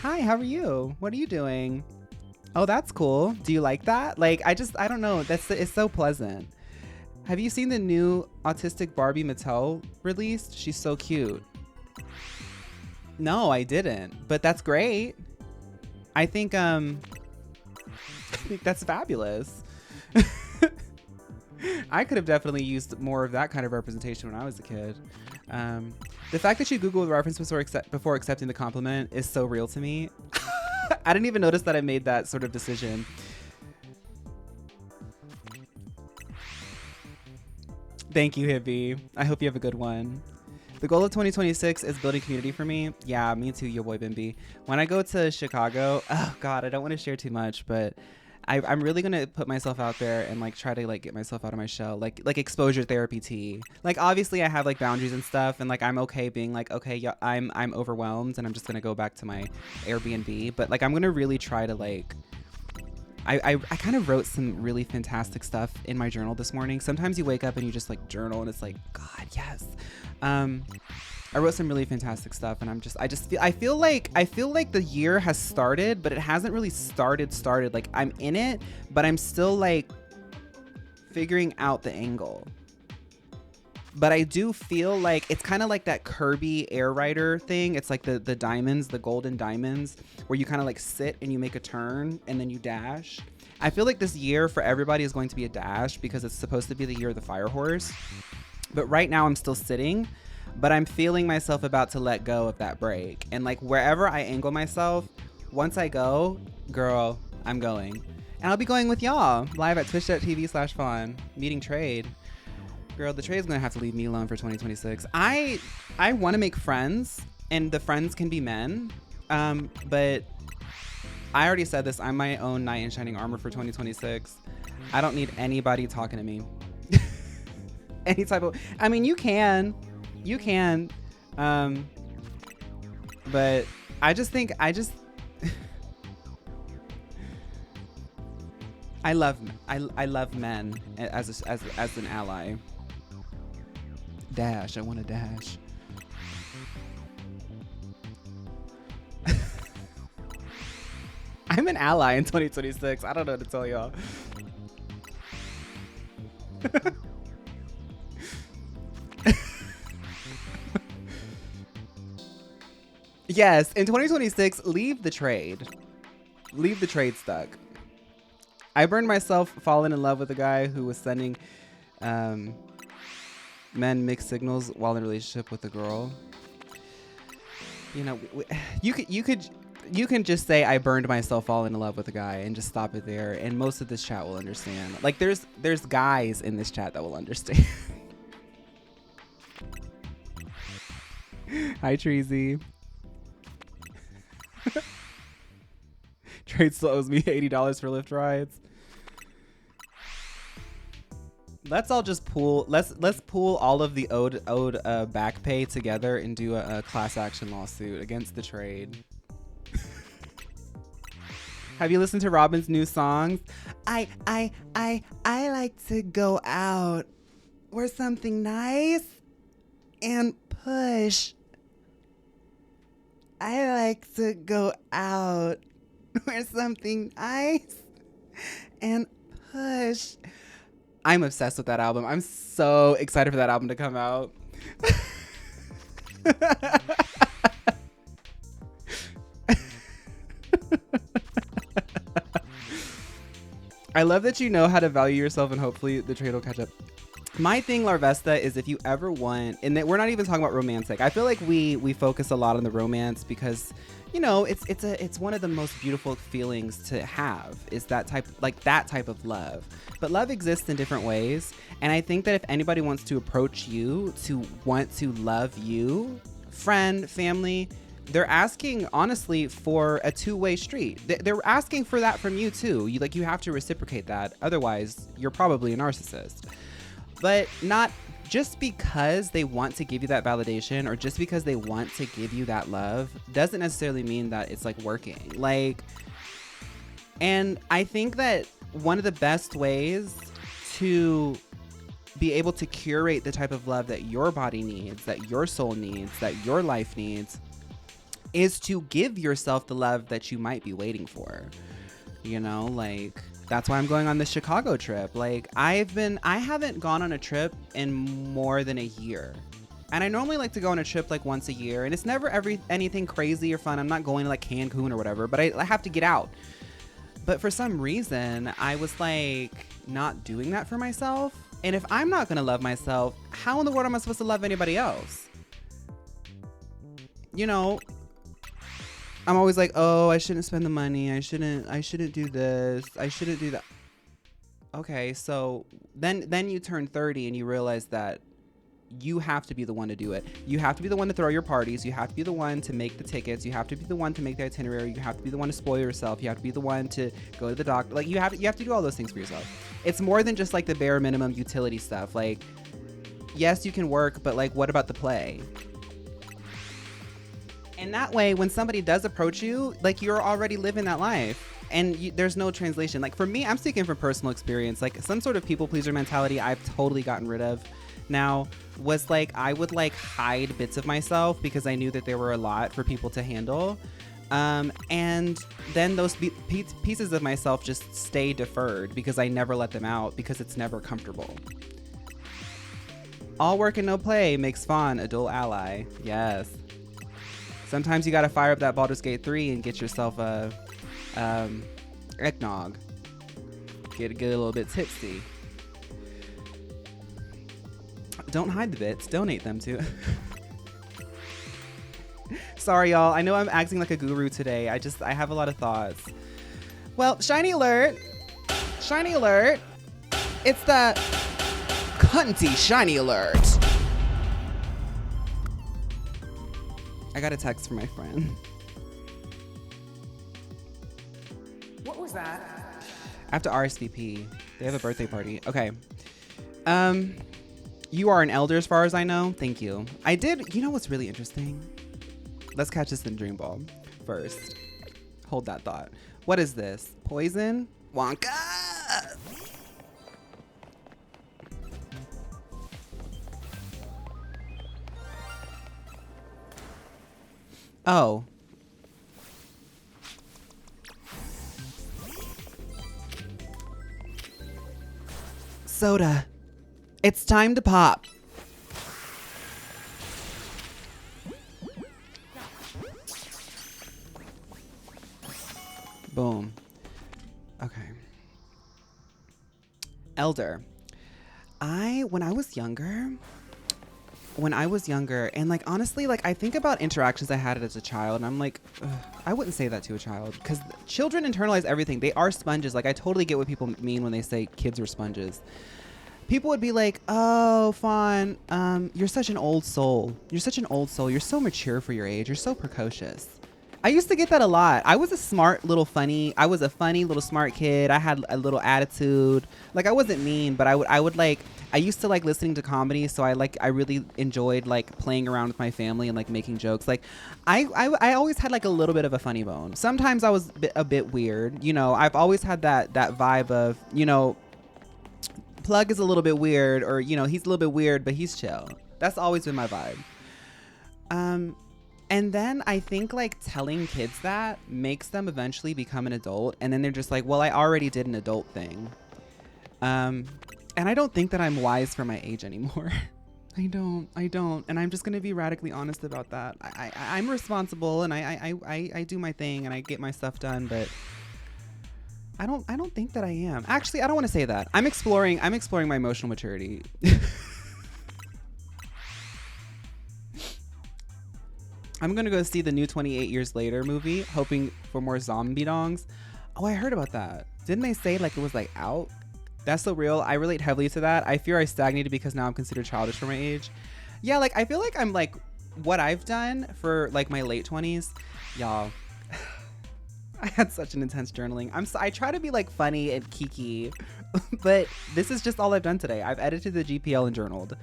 Hi, how are you? What are you doing? Oh, that's cool. Do you like that? Like I don't know. It's so pleasant. Have you seen the new autistic Barbie Mattel released? She's so cute. No, I didn't, but that's great. I think that's fabulous. I could have definitely used more of that kind of representation when I was a kid. The fact that you Googled the reference before accepting the compliment is so real to me. I didn't even notice that I made that sort of decision. Thank you, Hippie. I hope you have a good one. The goal of 2026 is building community for me. Yeah, me too, your boy Bimby. When I go to Chicago, oh God, I don't want to share too much, but I'm really gonna put myself out there and like try to like get myself out of my shell, like exposure therapy tea. Like obviously I have like boundaries and stuff, and like I'm okay being like, okay, yeah, I'm overwhelmed and I'm just gonna go back to my Airbnb. But like I'm gonna really try to like. I kind of wrote some really fantastic stuff in my journal this morning. Sometimes you wake up and you just like journal and it's like, God, yes. I wrote some really fantastic stuff, and I feel like the year has started, but it hasn't really started. Like I'm in it, but I'm still like figuring out the angle. But I do feel like it's kind of like that Kirby Air Rider thing. It's like the diamonds, the golden diamonds, where you kind of like sit and you make a turn and then you dash. I feel like this year for everybody is going to be a dash because it's supposed to be the year of the fire horse. But right now I'm still sitting, but I'm feeling myself about to let go of that break. And like wherever I angle myself, once I go, girl, I'm going. And I'll be going with y'all live at twitch.tv/Phaun, meeting Trade. Girl, the Trade's gonna have to leave me alone for 2026. I want to make friends, and the friends can be men. But I already said this. I'm my own knight in shining armor for 2026. I don't need anybody talking to me. Any type of. I mean, you can. But I just think I love men as an ally. Dash. I want to dash. I'm an ally in 2026. I don't know what to tell y'all. Yes, in 2026, leave the trade. Leave the trade stuck. I burned myself falling in love with a guy who was sending men mixed signals while in a relationship with a girl. You know, you can just say I burned myself falling in love with a guy and just stop it there, and most of this chat will understand. Like there's guys in this chat that will understand. Hi, Treasy. Trade still owes me $80 for Lyft rides. Let's all just pool. Let's pool all of the owed back pay together and do a class action lawsuit against the trade. Have you listened to Robin's new songs? I like to go out where something nice and push. I like to go out where something nice and push. I'm obsessed with that album. I'm so excited for that album to come out. I love that you know how to value yourself, and hopefully the trade will catch up. My thing, Larvesta, is if you ever want, and that we're not even talking about romantic. I feel like we focus a lot on the romance because, you know, it's one of the most beautiful feelings to have, is that type of love. But love exists in different ways, and I think that if anybody wants to approach you to want to love you, friend, family, they're asking honestly for a two-way street. They're asking for that from you too. You have to reciprocate that. Otherwise, you're probably a narcissist. But not just because they want to give you that validation or just because they want to give you that love doesn't necessarily mean that it's like working. And I think that one of the best ways to be able to curate the type of love that your body needs, that your soul needs, that your life needs, is to give yourself the love that you might be waiting for. You know, that's why I'm going on this Chicago trip. I haven't gone on a trip in more than a year. And I normally like to go on a trip once a year, and it's never anything crazy or fun. I'm not going to Cancun or whatever, but I have to get out. But for some reason, I was not doing that for myself. And if I'm not going to love myself, how in the world am I supposed to love anybody else? You know, I'm always oh, I shouldn't spend the money. I shouldn't do this. I shouldn't do that. Okay, so then you turn 30 and you realize that you have to be the one to do it. You have to be the one to throw your parties. You have to be the one to make the tickets. You have to be the one to make the itinerary. You have to be the one to spoil yourself. You have to be the one to go to the doctor. You have to do all those things for yourself. It's more than just the bare minimum utility stuff. Yes, you can work, but what about the play? And that way, when somebody does approach you, you're already living that life, and there's no translation. For me, I'm speaking from personal experience. Some sort of people pleaser mentality I've totally gotten rid of now was I would hide bits of myself because I knew that there were a lot for people to handle. And then those pieces of myself just stay deferred because I never let them out because it's never comfortable. All work and no play makes Phaun a dual ally. Yes. Sometimes you gotta fire up that Baldur's Gate 3 and get yourself a eggnog. Get a little bit tipsy. Don't hide the bits. Donate them to. Sorry, y'all. I know I'm acting like a guru today. I have a lot of thoughts. Well, shiny alert. Shiny alert. It's the cunty shiny alert. I got a text from my friend. What was that? I have to RSVP. They have a birthday party. Okay. You are an elder as far as I know. Thank you. I did. You know what's really interesting? Let's catch this in Dream Ball first. Hold that thought. What is this? Poison? Wonka! Oh. Soda. It's time to pop. Boom. Okay. Elder. When I was younger, and honestly, I think about interactions I had as a child, and I'm I wouldn't say that to a child, because children internalize everything. They are sponges. I totally get what people mean when they say kids are sponges. People would be oh, Phaun, you're such an old soul. You're such an old soul. You're so mature for your age. You're so precocious. I used to get that a lot. I was a funny little smart kid. I had a little attitude. Like I wasn't mean, but I used to like listening to comedy, so I really enjoyed like playing around with my family and like making jokes. Like I always had like a little bit of a funny bone. Sometimes I was a bit weird. You know, I've always had that vibe of, you know, Plug is a little bit weird, or you know, he's a little bit weird, but he's chill. That's always been my vibe. And then I think like telling kids that makes them eventually become an adult, and then they're just like, well, I already did an adult thing. And I don't think that I'm wise for my age anymore. I don't. And I'm just going to be radically honest about that. I'm responsible, and I do my thing and I get my stuff done, but I don't think that I am. Actually, I don't want to say that. I'm exploring my emotional maturity. I'm going to go see the new 28 Years Later movie, hoping for more zombie dongs. Oh, I heard about that. Didn't they say like it was like out? That's so real. I relate heavily to that. I fear I stagnated because now I'm considered childish for my age. Yeah, like I feel like I'm like what I've done for like my late 20s. Y'all, I had such an intense journaling. I try to be like funny and kiki, but this is just all I've done today. I've edited the GPL and journaled.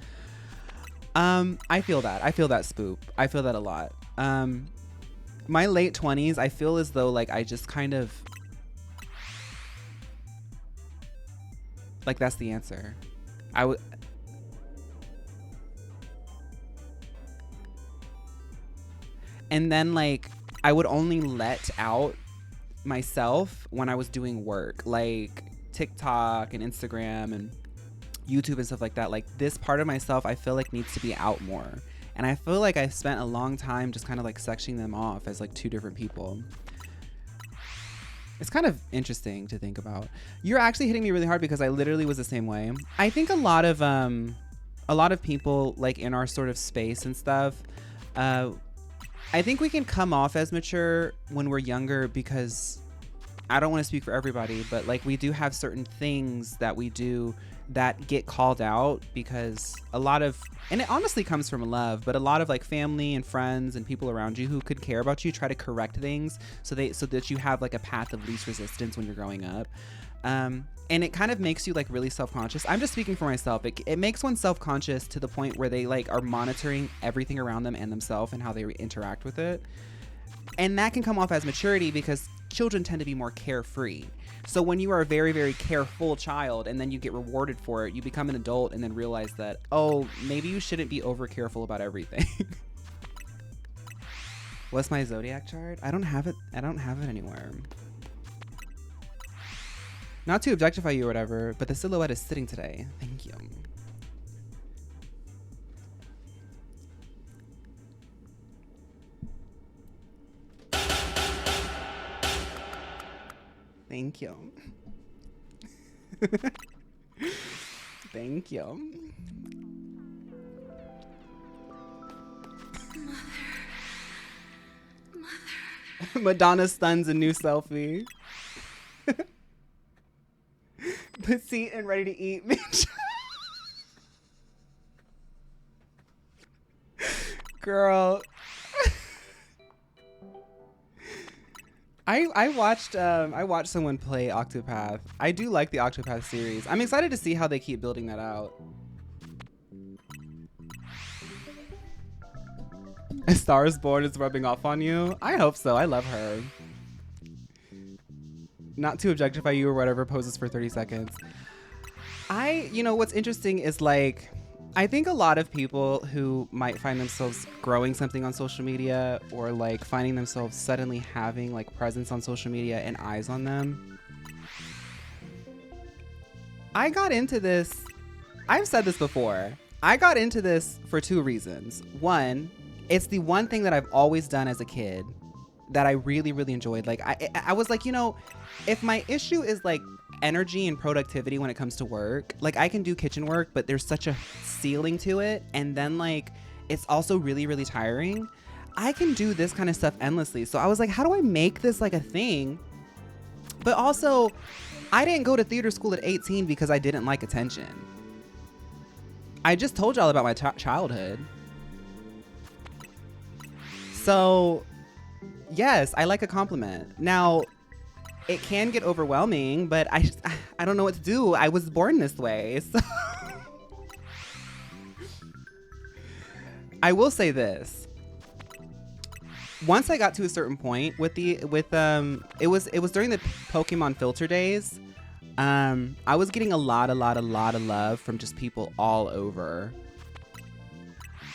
I feel that. I feel that, Spoop. I feel that a lot. My late 20s, I feel as though like I just kind of like that's the answer. And then like I would only let out myself when I was doing work, like TikTok and Instagram and YouTube and stuff like that. Like this part of myself I feel like needs to be out more. And I feel like I spent a long time just kind of like sectioning them off as like two different people. It's kind of interesting to think about. You're actually hitting me really hard because I literally was the same way. I think a lot of people like in our sort of space and stuff, I think we can come off as mature when we're younger because I don't want to speak for everybody, but like we do have certain things that we do that get called out because a lot of, and it honestly comes from love, but a lot of like family and friends and people around you who could care about you try to correct things so that you have like a path of least resistance when you're growing up. And it kind of makes you like really self-conscious. I'm just speaking for myself. It makes one self-conscious to the point where they like are monitoring everything around them and themselves and how they interact with it. And that can come off as maturity because children tend to be more carefree. So when you are a very, very careful child and then you get rewarded for it, you become an adult and then realize that, oh, maybe you shouldn't be over careful about everything. What's my zodiac chart? I don't have it anywhere. Not to objectify you or whatever, but the silhouette is sitting today. Thank you. Thank you. Thank you. Mother. Madonna stuns a new selfie. Petite and ready to eat, bitch. Girl. I watched someone play Octopath. I do like the Octopath series. I'm excited to see how they keep building that out. A Star is Born is rubbing off on you. I hope so. I love her. Not to objectify you or whatever, poses for 30 seconds. You know, what's interesting is like, I think a lot of people who might find themselves growing something on social media or like finding themselves suddenly having like presence on social media and eyes on them. I got into this, I've said this before. I got into this for two reasons. One, it's the one thing that I've always done as a kid that I really, really enjoyed. Like I was like, you know, if my issue is like energy and productivity when it comes to work, like I can do kitchen work, but there's such a ceiling to it. And then like, it's also really, really tiring. I can do this kind of stuff endlessly. So I was like, how do I make this like a thing? But also I didn't go to theater school at 18 because I didn't like attention. I just told y'all about my childhood. So Yes, I like a compliment. Now, it can get overwhelming, but I don't know what to do. I was born this way. So I will say this. Once I got to a certain point with it was during the Pokemon filter days. I was getting a lot of love from just people all over.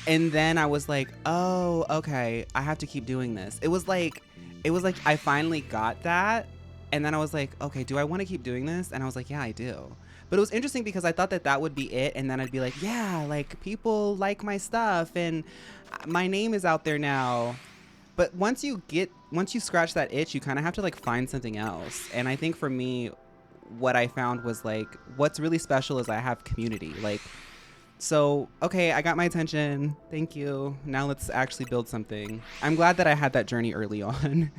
And then I was like, oh, okay, I have to keep doing this. It was like I finally got that. And then I was like, okay, do I want to keep doing this? And I was like, yeah, I do. But it was interesting because I thought that would be it. And then I'd be like, yeah, like people like my stuff and my name is out there now. But once you scratch that itch, you kind of have to like find something else. And I think for me, what I found was like, what's really special is I have community. Like, so, okay, I got my attention. Thank you. Now let's actually build something. I'm glad that I had that journey early on.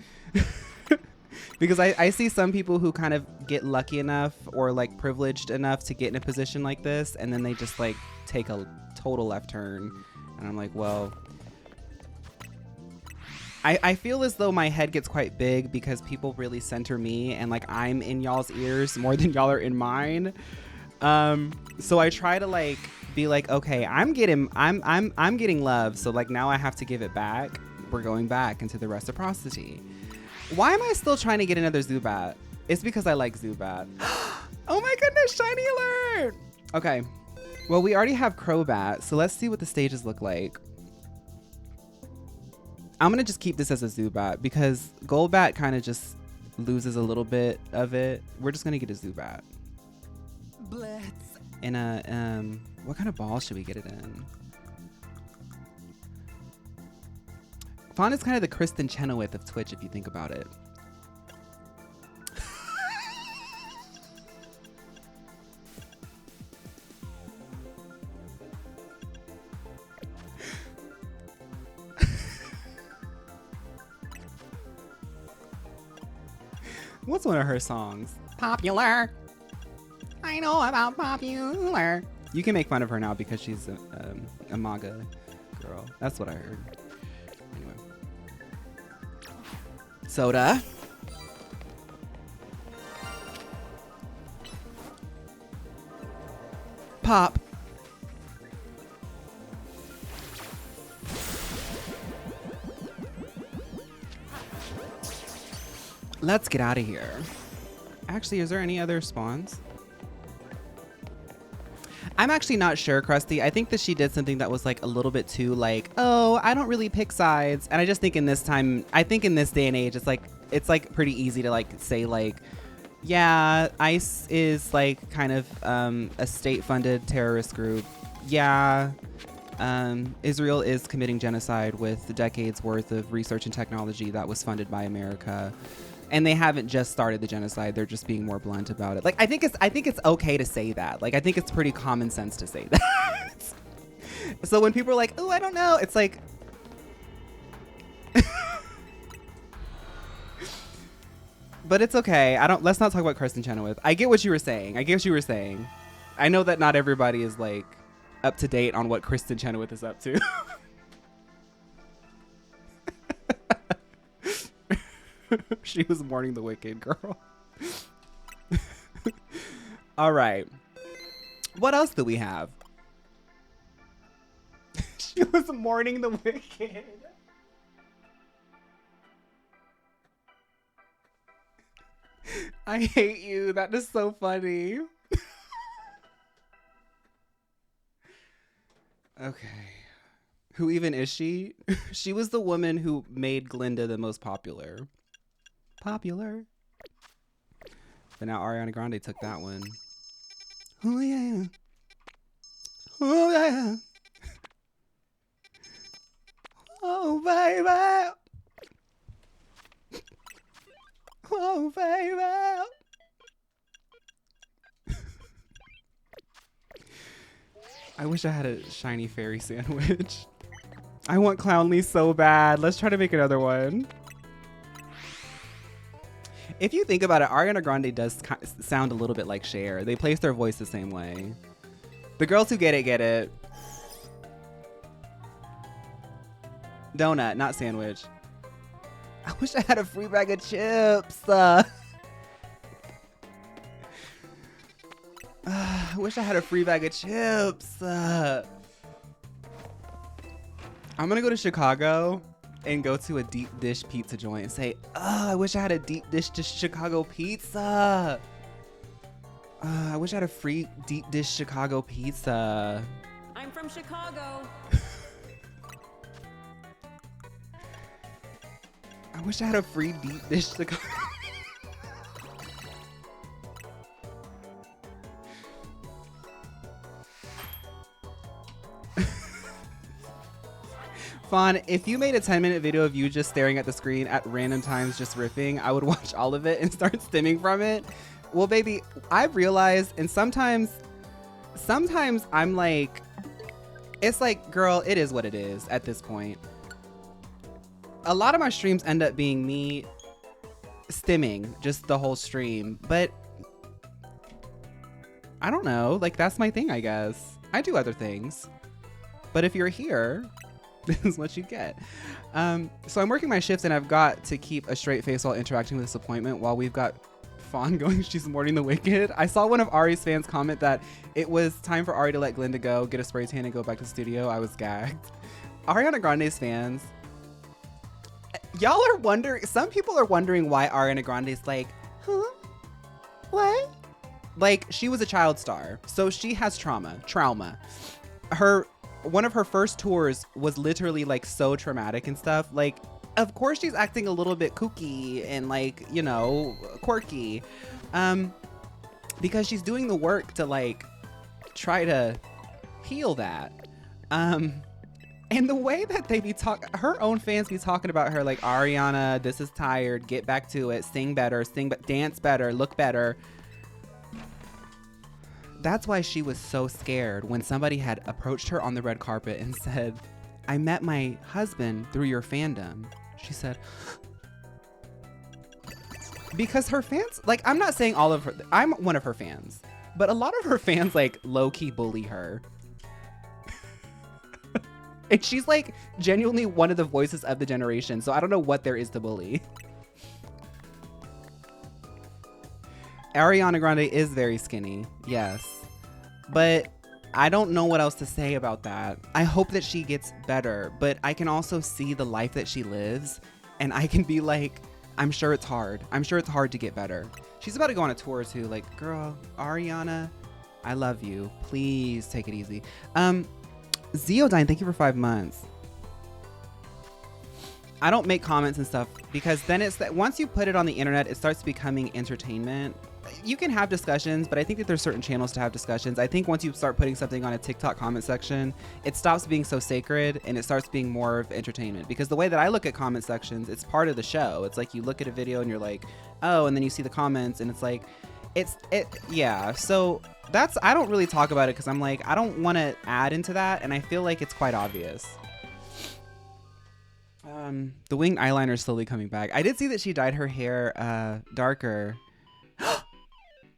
Because I see some people who kind of get lucky enough or like privileged enough to get in a position like this, and then they just like take a total left turn. And I'm like, well, I feel as though my head gets quite big because people really center me and like I'm in y'all's ears more than y'all are in mine. So I try to like be like, okay, I'm getting love. So like now I have to give it back. We're going back into the reciprocity. Why am I still trying to get another Zubat? It's because I like Zubat. Oh my goodness, shiny alert. Okay. Well, we already have Crobat, so let's see what the stages look like. I'm going to just keep this as a Zubat because Golbat kind of just loses a little bit of it. We're just going to get a Zubat. Blitz. In a, what kind of ball should we get it in? Phaun is kind of the Kristen Chenoweth of Twitch if you think about it. What's one of her songs? Popular. I know about popular. You can make fun of her now because she's a MAGA girl. That's what I heard. Anyway. Soda. Pop. Let's get out of here. Actually, is there any other spawns? I'm actually not sure, Krusty. I think that she did something that was like a little bit too like, oh, I don't really pick sides. And I just think in this time, I think in this day and age, it's like pretty easy to like say like, yeah, ICE is like kind of a state-funded terrorist group. Yeah, Israel is committing genocide with decades worth of research and technology that was funded by America. And they haven't just started the genocide. They're just being more blunt about it. Like, I think it's okay to say that. Like, I think it's pretty common sense to say that. So when people are like, oh, I don't know, it's like, but it's okay. Let's not talk about Kristen Chenoweth. I get what you were saying. I know that not everybody is like up to date on what Kristen Chenoweth is up to. She was mourning the wicked girl. All right. What else do we have? She was mourning the wicked. I hate you. That is so funny. Okay. Who even is she? She was the woman who made Glinda the most popular. But now Ariana Grande took that one. Oh yeah. Oh yeah. Oh baby. Oh baby. I wish I had a shiny fairy sandwich. I want Clownly so bad. Let's try to make another one. If you think about it, Ariana Grande does sound a little bit like Cher. They place their voice the same way. The girls who get it, get it. Donut, not sandwich. I wish I had a free bag of chips. I wish I had a free bag of chips. I'm gonna go to Chicago and go to a deep dish pizza joint and say, oh, I wish I had a deep dish Chicago pizza. I wish I had a free deep dish Chicago pizza. I'm from Chicago. I wish I had a free deep dish Chicago. Phaun, if you made a 10-minute video of you just staring at the screen at random times just riffing, I would watch all of it and start stimming from it. Well, baby, I've realized, and sometimes I'm like, it's like, girl, it is what it is at this point. A lot of my streams end up being me stimming just the whole stream, but I don't know, like that's my thing, I guess. I do other things, but if you're here, this is what you get. So I'm working my shifts and I've got to keep a straight face while interacting with this appointment while we've got Phaun going, she's mourning the wicked. I saw one of Ari's fans comment that it was time for Ari to let Glinda go, get a spray tan, and go back to the studio. I was gagged. Ariana Grande's fans, y'all are wondering, some people are wondering why Ariana Grande's like, huh? What? Like, she was a child star, so she has trauma. One of her first tours was literally like so traumatic and stuff. Like, of course she's acting a little bit kooky and like, you know, quirky, because she's doing the work to like try to heal that. And the way that they be her own fans be talking about her like, Ariana, this is tired, get back to it, sing better, dance better, look better. That's why she was so scared when somebody had approached her on the red carpet and said, I met my husband through your fandom. She said, because her fans, like, I'm not saying all of her, I'm one of her fans, but a lot of her fans like low-key bully her. And she's like genuinely one of the voices of the generation. So I don't know what there is to bully. Ariana Grande is very skinny, yes, but I don't know what else to say about that. I hope that she gets better, but I can also see the life that she lives, and I can be like, I'm sure it's hard. I'm sure it's hard to get better. She's about to go on a tour too. Like, girl, Ariana, I love you. Please take it easy. Zeodine, thank you for 5 months. I don't make comments and stuff because then it's that once you put it on the internet, it starts becoming entertainment. You can have discussions, but I think that there's certain channels to have discussions. I think once you start putting something on a TikTok comment section, it stops being so sacred and it starts being more of entertainment. Because the way that I look at comment sections, it's part of the show. It's like you look at a video and you're like, oh, and then you see the comments and it's like, yeah. So that's, I don't really talk about it because I'm like, I don't want to add into that. And I feel like it's quite obvious. The winged eyeliner is slowly coming back. I did see that she dyed her hair darker.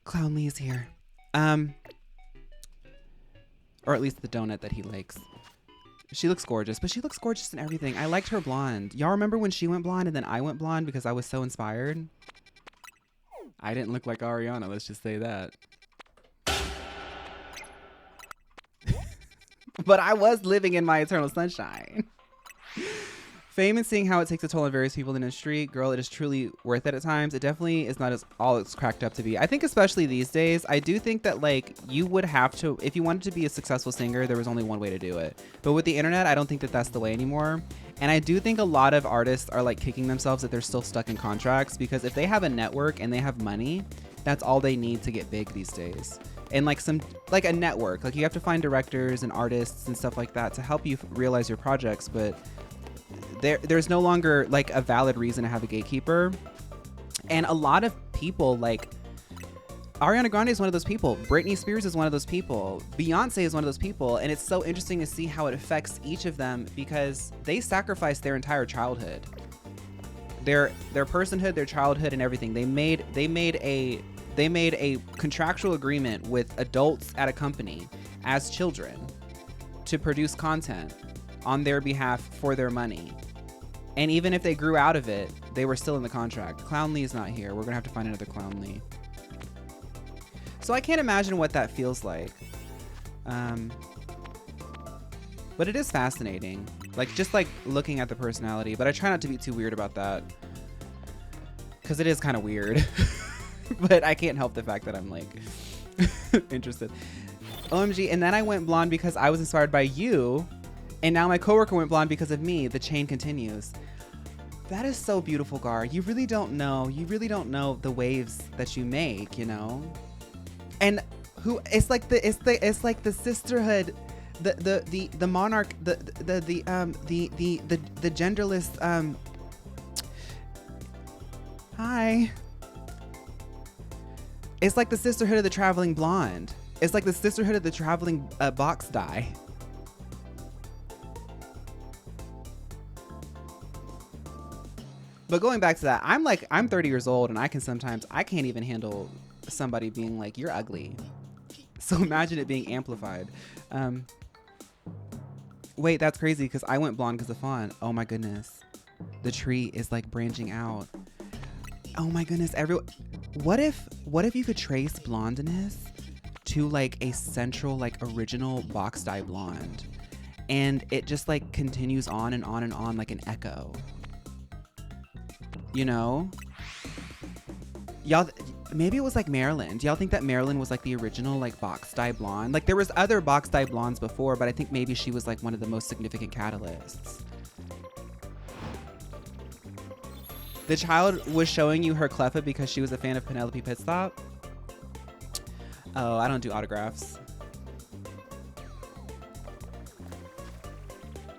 Clown Lee's here. Or at least the donut that he likes. She looks gorgeous, but she looks gorgeous in everything. I liked her blonde. Y'all remember when she went blonde and then I went blonde because I was so inspired? I didn't look like Ariana, let's just say that. But I was living in my eternal sunshine. Fame and seeing how it takes a toll on various people in the industry, girl, it is truly worth it at times. It definitely is not as all it's cracked up to be. I think especially these days, I do think that like you would have to, if you wanted to be a successful singer, there was only one way to do it. But with the internet, I don't think that that's the way anymore. And I do think a lot of artists are like kicking themselves that they're still stuck in contracts, because if they have a network and they have money, that's all they need to get big these days. And like a network, like you have to find directors and artists and stuff like that to help you realize your projects. But there's no longer like a valid reason to have a gatekeeper. And a lot of people, like Ariana Grande is one of those people, Britney Spears is one of those people, Beyonce is one of those people, and it's so interesting to see how it affects each of them because they sacrificed their entire childhood, their personhood, their childhood, and everything. They made a contractual agreement with adults at a company as children to produce content on their behalf for their money. And even if they grew out of it, they were still in the contract. Clown Lee is not here. We're gonna have to find another Clown Lee. So I can't imagine what that feels like. But it is fascinating. Like, just like looking at the personality, but I try not to be too weird about that. Cause it is kind of weird. But I can't help the fact that I'm like interested. OMG, and then I went blonde because I was inspired by you. And now my coworker went blonde because of me. The chain continues. That is so beautiful, Gar. You really don't know. You really don't know the waves that you make, you know? And who it's like the sisterhood, the monarch, the genderless hi. It's like the sisterhood of the traveling blonde. It's like the sisterhood of the traveling box dye. But going back to that, I'm 30 years old and I can't even handle somebody being like, you're ugly. So imagine it being amplified. Wait, that's crazy because I went blonde because of Phaun. Oh my goodness. The tree is like branching out. Oh my goodness. What if you could trace blondness to like a central, like original box dye blonde, and it just like continues on and on and on like an echo? You know? Y'all, maybe it was like Marilyn. Do y'all think that Marilyn was like the original like box dye blonde? Like there was other box dye blondes before, but I think maybe she was like one of the most significant catalysts. The child was showing you her cleffa because she was a fan of Penelope Pitstop? Oh, I don't do autographs.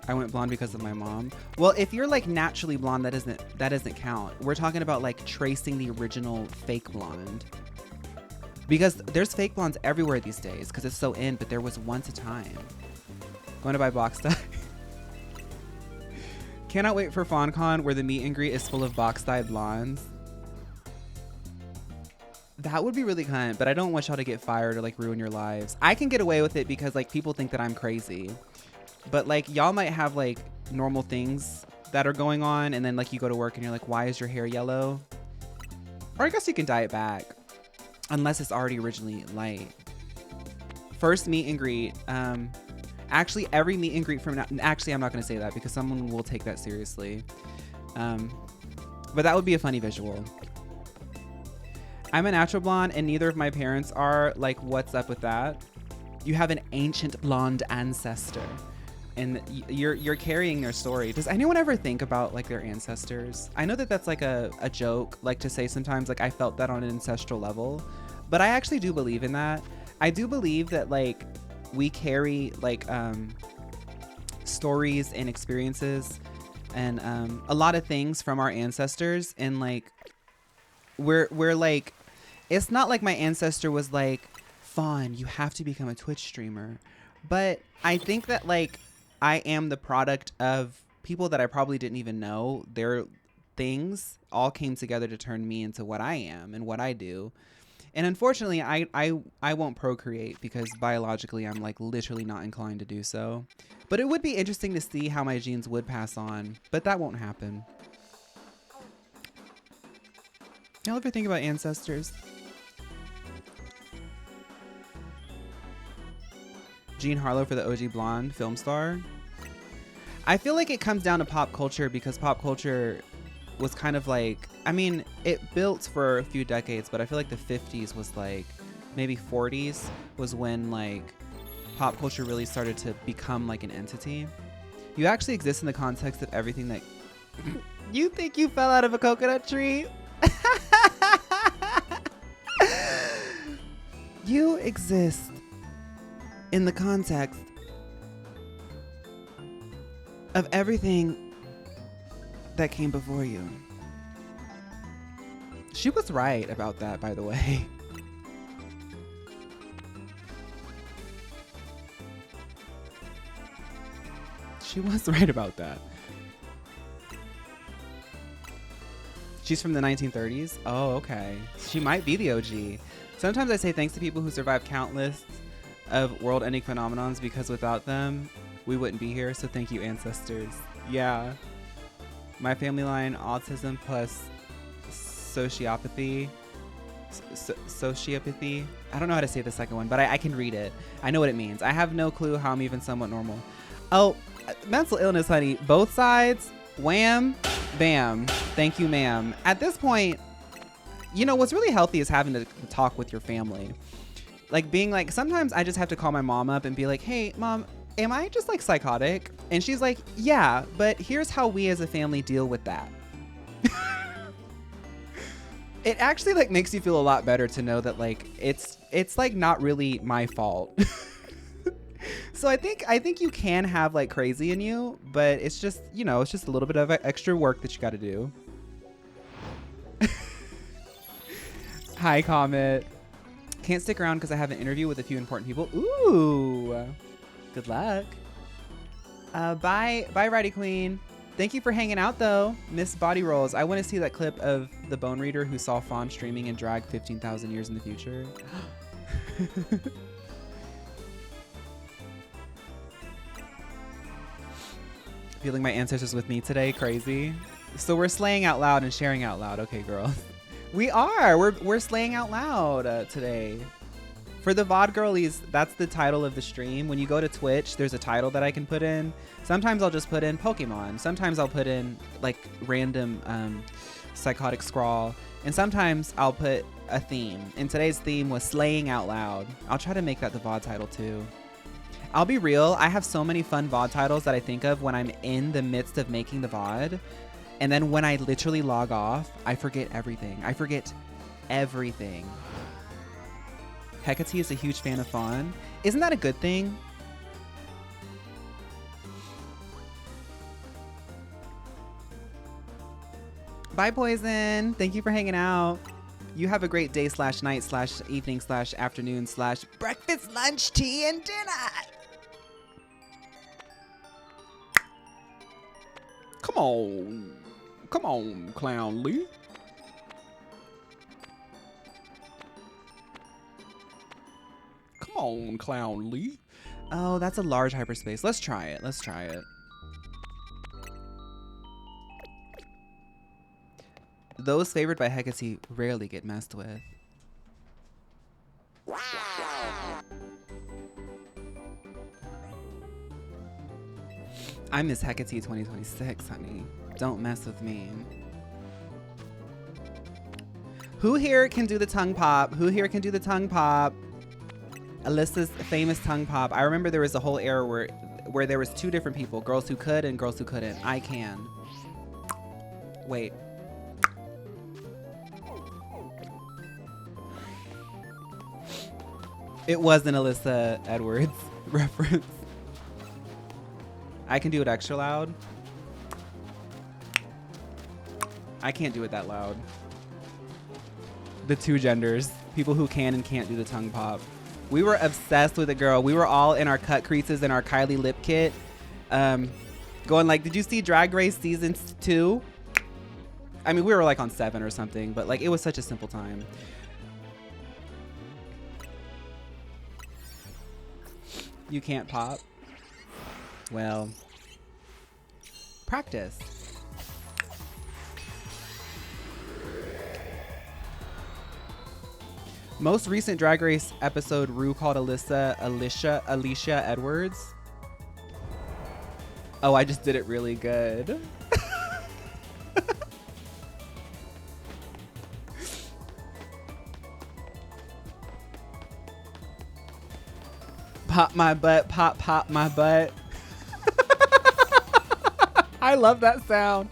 I went blonde because of my mom. Well, if you're like naturally blonde, that doesn't count. We're talking about like tracing the original fake blonde. Because there's fake blondes everywhere these days because it's so in, but there was once a time. Going to buy box dye. Cannot wait for FawnCon where the meet and greet is full of box dye blondes. That would be really cunt, but I don't want y'all to get fired or like ruin your lives. I can get away with it because like people think that I'm crazy. But like y'all might have like normal things that are going on and then like you go to work and you're like, why is your hair yellow? Or I guess you can dye it back unless it's already originally light. First meet and greet. Actually every meet and greet from now, actually I'm not going to say that because someone will take that seriously. But that would be a funny visual. I'm a natural blonde and neither of my parents are. Like, what's up with that? You have an ancient blonde ancestor and you're carrying their story. Does anyone ever think about like their ancestors? I know that that's like a joke, like to say sometimes like I felt that on an ancestral level, but I actually do believe in that. I do believe that like we carry like stories and experiences and a lot of things from our ancestors, and like we're like, it's not like my ancestor was like, Phaun, you have to become a Twitch streamer. But I think that like I am the product of people that I probably didn't even know. Their things all came together to turn me into what I am and what I do. And unfortunately, I won't procreate because biologically I'm like literally not inclined to do so. But it would be interesting to see how my genes would pass on, but that won't happen. Y'all ever think about ancestors? Jean Harlow for the OG blonde film star. I feel like it comes down to pop culture because pop culture was kind of like, I mean, it built for a few decades, but I feel like the 50s was like, maybe 40s was when like pop culture really started to become like an entity. You actually exist in the context of everything that you think you fell out of a coconut tree. You exist in the context of everything that came before you. She was right about that, by the way. She was right about that. She's from the 1930s? Oh, okay. She might be the OG. Sometimes I say thanks to people who survived countless of world-ending phenomenons because without them, we wouldn't be here. So thank you, ancestors. Yeah. My family line, autism plus sociopathy. Sociopathy. I don't know how to say the second one, but I can read it. I know what it means. I have no clue how I'm even somewhat normal. Oh, mental illness, honey. Both sides. Wham, bam. Thank you, ma'am. At this point, you know, what's really healthy is having to talk with your family. Like being like, sometimes I just have to call my mom up and be like, hey, mom, am I just like psychotic? And she's like, yeah, but here's how we as a family deal with that. It actually like makes you feel a lot better to know that like it's like not really my fault. So I think you can have like crazy in you, but it's just, you know, it's just a little bit of extra work that you got to do. Hi, Comet. Can't stick around because I have an interview with a few important people. Ooh, good luck. Bye, Righty Queen. Thank you for hanging out, though, Miss Body Rolls. I want to see that clip of the Bone Reader who saw Phaun streaming in drag 15,000 years in the future. Feeling my ancestors with me today, crazy. So we're slaying out loud and sharing out loud. Okay, girls. We are. We're slaying out loud today. For the VOD girlies, that's the title of the stream. When you go to Twitch, there's a title that I can put in. Sometimes I'll just put in Pokemon. Sometimes I'll put in like random psychotic scrawl. And sometimes I'll put a theme. And today's theme was slaying out loud. I'll try to make that the VOD title too. I'll be real. I have so many fun VOD titles that I think of when I'm in the midst of making the VOD. And then when I literally log off, I forget everything. I forget everything. Hecate is a huge fan of Phaun. Isn't that a good thing? Bye, Poison. Thank you for hanging out. You have a great day / night / evening / afternoon / breakfast, lunch, tea, and dinner. Come on. Come on, Clown Lee. Come on, Clown Lee. Oh, that's a large hyperspace. Let's try it. Let's try it. Those favored by Hecate rarely get messed with. I miss Hecate 2026, honey. Don't mess with me. Who here can do the tongue pop? Who here can do the tongue pop? Alyssa's famous tongue pop. I remember there was a whole era where there was 2 different people, girls who could and girls who couldn't. I can. Wait. It was an Alyssa Edwards reference. I can do it extra loud. I can't do it that loud. The 2 genders. People who can and can't do the tongue pop. We were obsessed with it, girl. We were all in our cut creases and our Kylie lip kit. Going like, did you see Drag Race season 2? I mean, we were like on 7 or something, but like it was such a simple time. You can't pop? Well, practice. Most recent Drag Race episode, Rue called Alicia Edwards. Oh, I just did it really good. Pop my butt, pop my butt. I love that sound.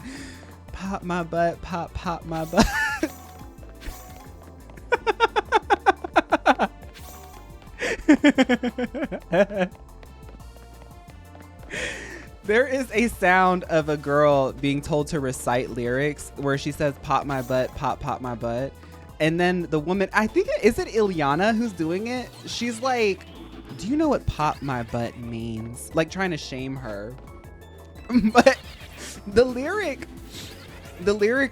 Pop my butt, pop my butt. There is a sound of a girl being told to recite lyrics where she says, pop my butt, pop my butt. And then the woman, I think is it Ileana who's doing it? She's like, do you know what pop my butt means? Like trying to shame her. But the lyric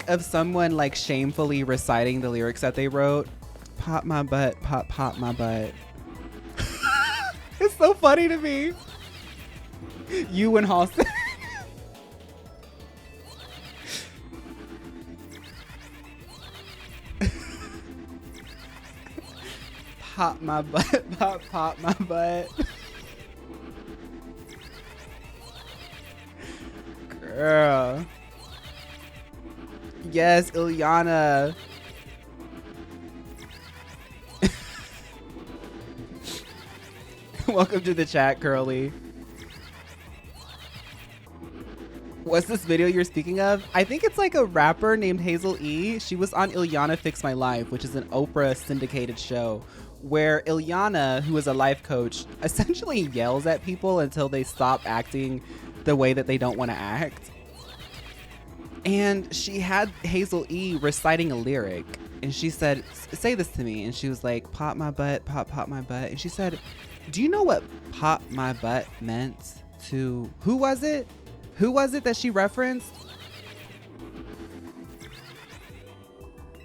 of someone like shamefully reciting the lyrics that they wrote, pop my butt, pop my butt. It's so funny to me. You and Halston. Pop my butt, pop my butt. Girl. Yes, Ilyana. Welcome to the chat, Curly. What's this video you're speaking of? I think it's like a rapper named Hazel E. She was on Ilyana Fix My Life, which is an Oprah syndicated show where Ilyana, who is a life coach, essentially yells at people until they stop acting the way that they don't want to act. And she had Hazel E reciting a lyric, and she said, say this to me. And she was like, pop my butt, pop my butt. And she said, do you know what pop my butt meant to, who was it? Who was it that she referenced?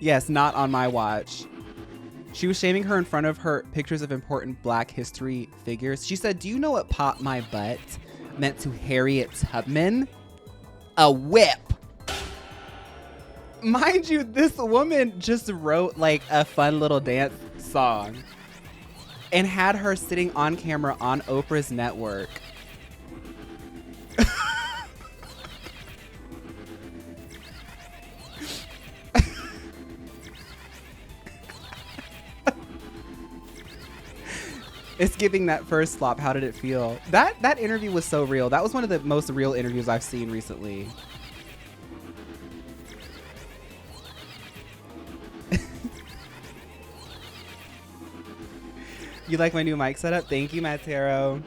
Yes, not on my watch. She was shaming her in front of her pictures of important Black history figures. She said, do you know what pop my butt meant to Harriet Tubman? A whip. Mind you, this woman just wrote like a fun little dance song and had her sitting on camera on Oprah's network. It's giving that first flop. How did it feel? That interview was so real. That was one of the most real interviews I've seen recently. You like my new mic setup? Thank you, Matero.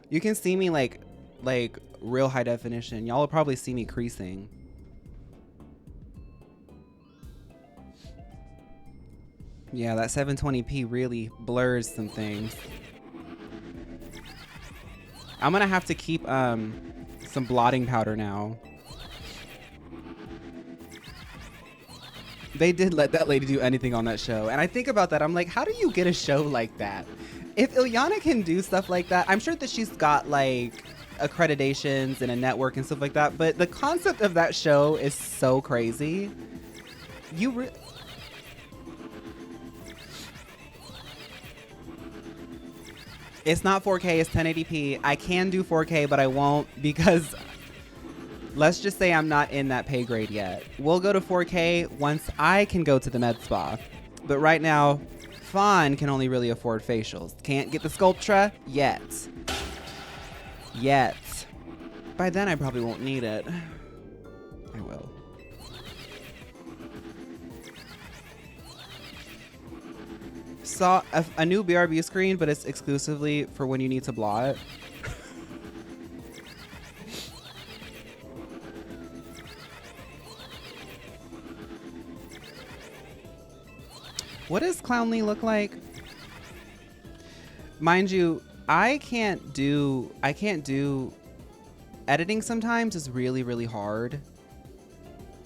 You can see me like real high definition. Y'all will probably see me creasing. Yeah, that 720p really blurs some things. I'm gonna have to keep some blotting powder now. They did let that lady do anything on that show. And I think about that, I'm like, how do you get a show like that? If Ilyana can do stuff like that, I'm sure that she's got like accreditations and a network and stuff like that, but the concept of that show is so crazy. It's not 4K, it's 1080p. I can do 4K, but I won't because let's just say I'm not in that pay grade yet. We'll go to 4K once I can go to the med spa. But right now, Phaun can only really afford facials. Can't get the Sculptra yet. Yet. By then, I probably won't need it. I will. Saw a new BRB screen, but it's exclusively for when you need to blot. What does Clownly look like? Mind you, I can't do editing sometimes is really, really hard.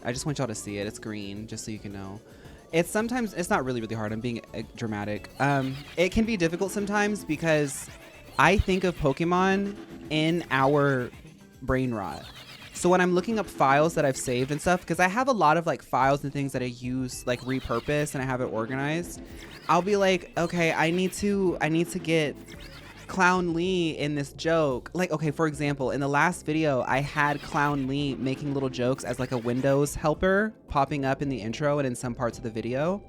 I just want y'all to see it. It's green, just so you can know. It's not really, really hard. I'm being dramatic. It can be difficult sometimes because I think of Pokemon in our brain rot. So when I'm looking up files that I've saved and stuff, because I have a lot of like files and things that I use like repurpose and I have it organized, I'll be like, okay, I need to get Clown Lee in this joke. Like, okay, for example, in the last video, I had Clown Lee making little jokes as like a Windows helper popping up in the intro and in some parts of the video.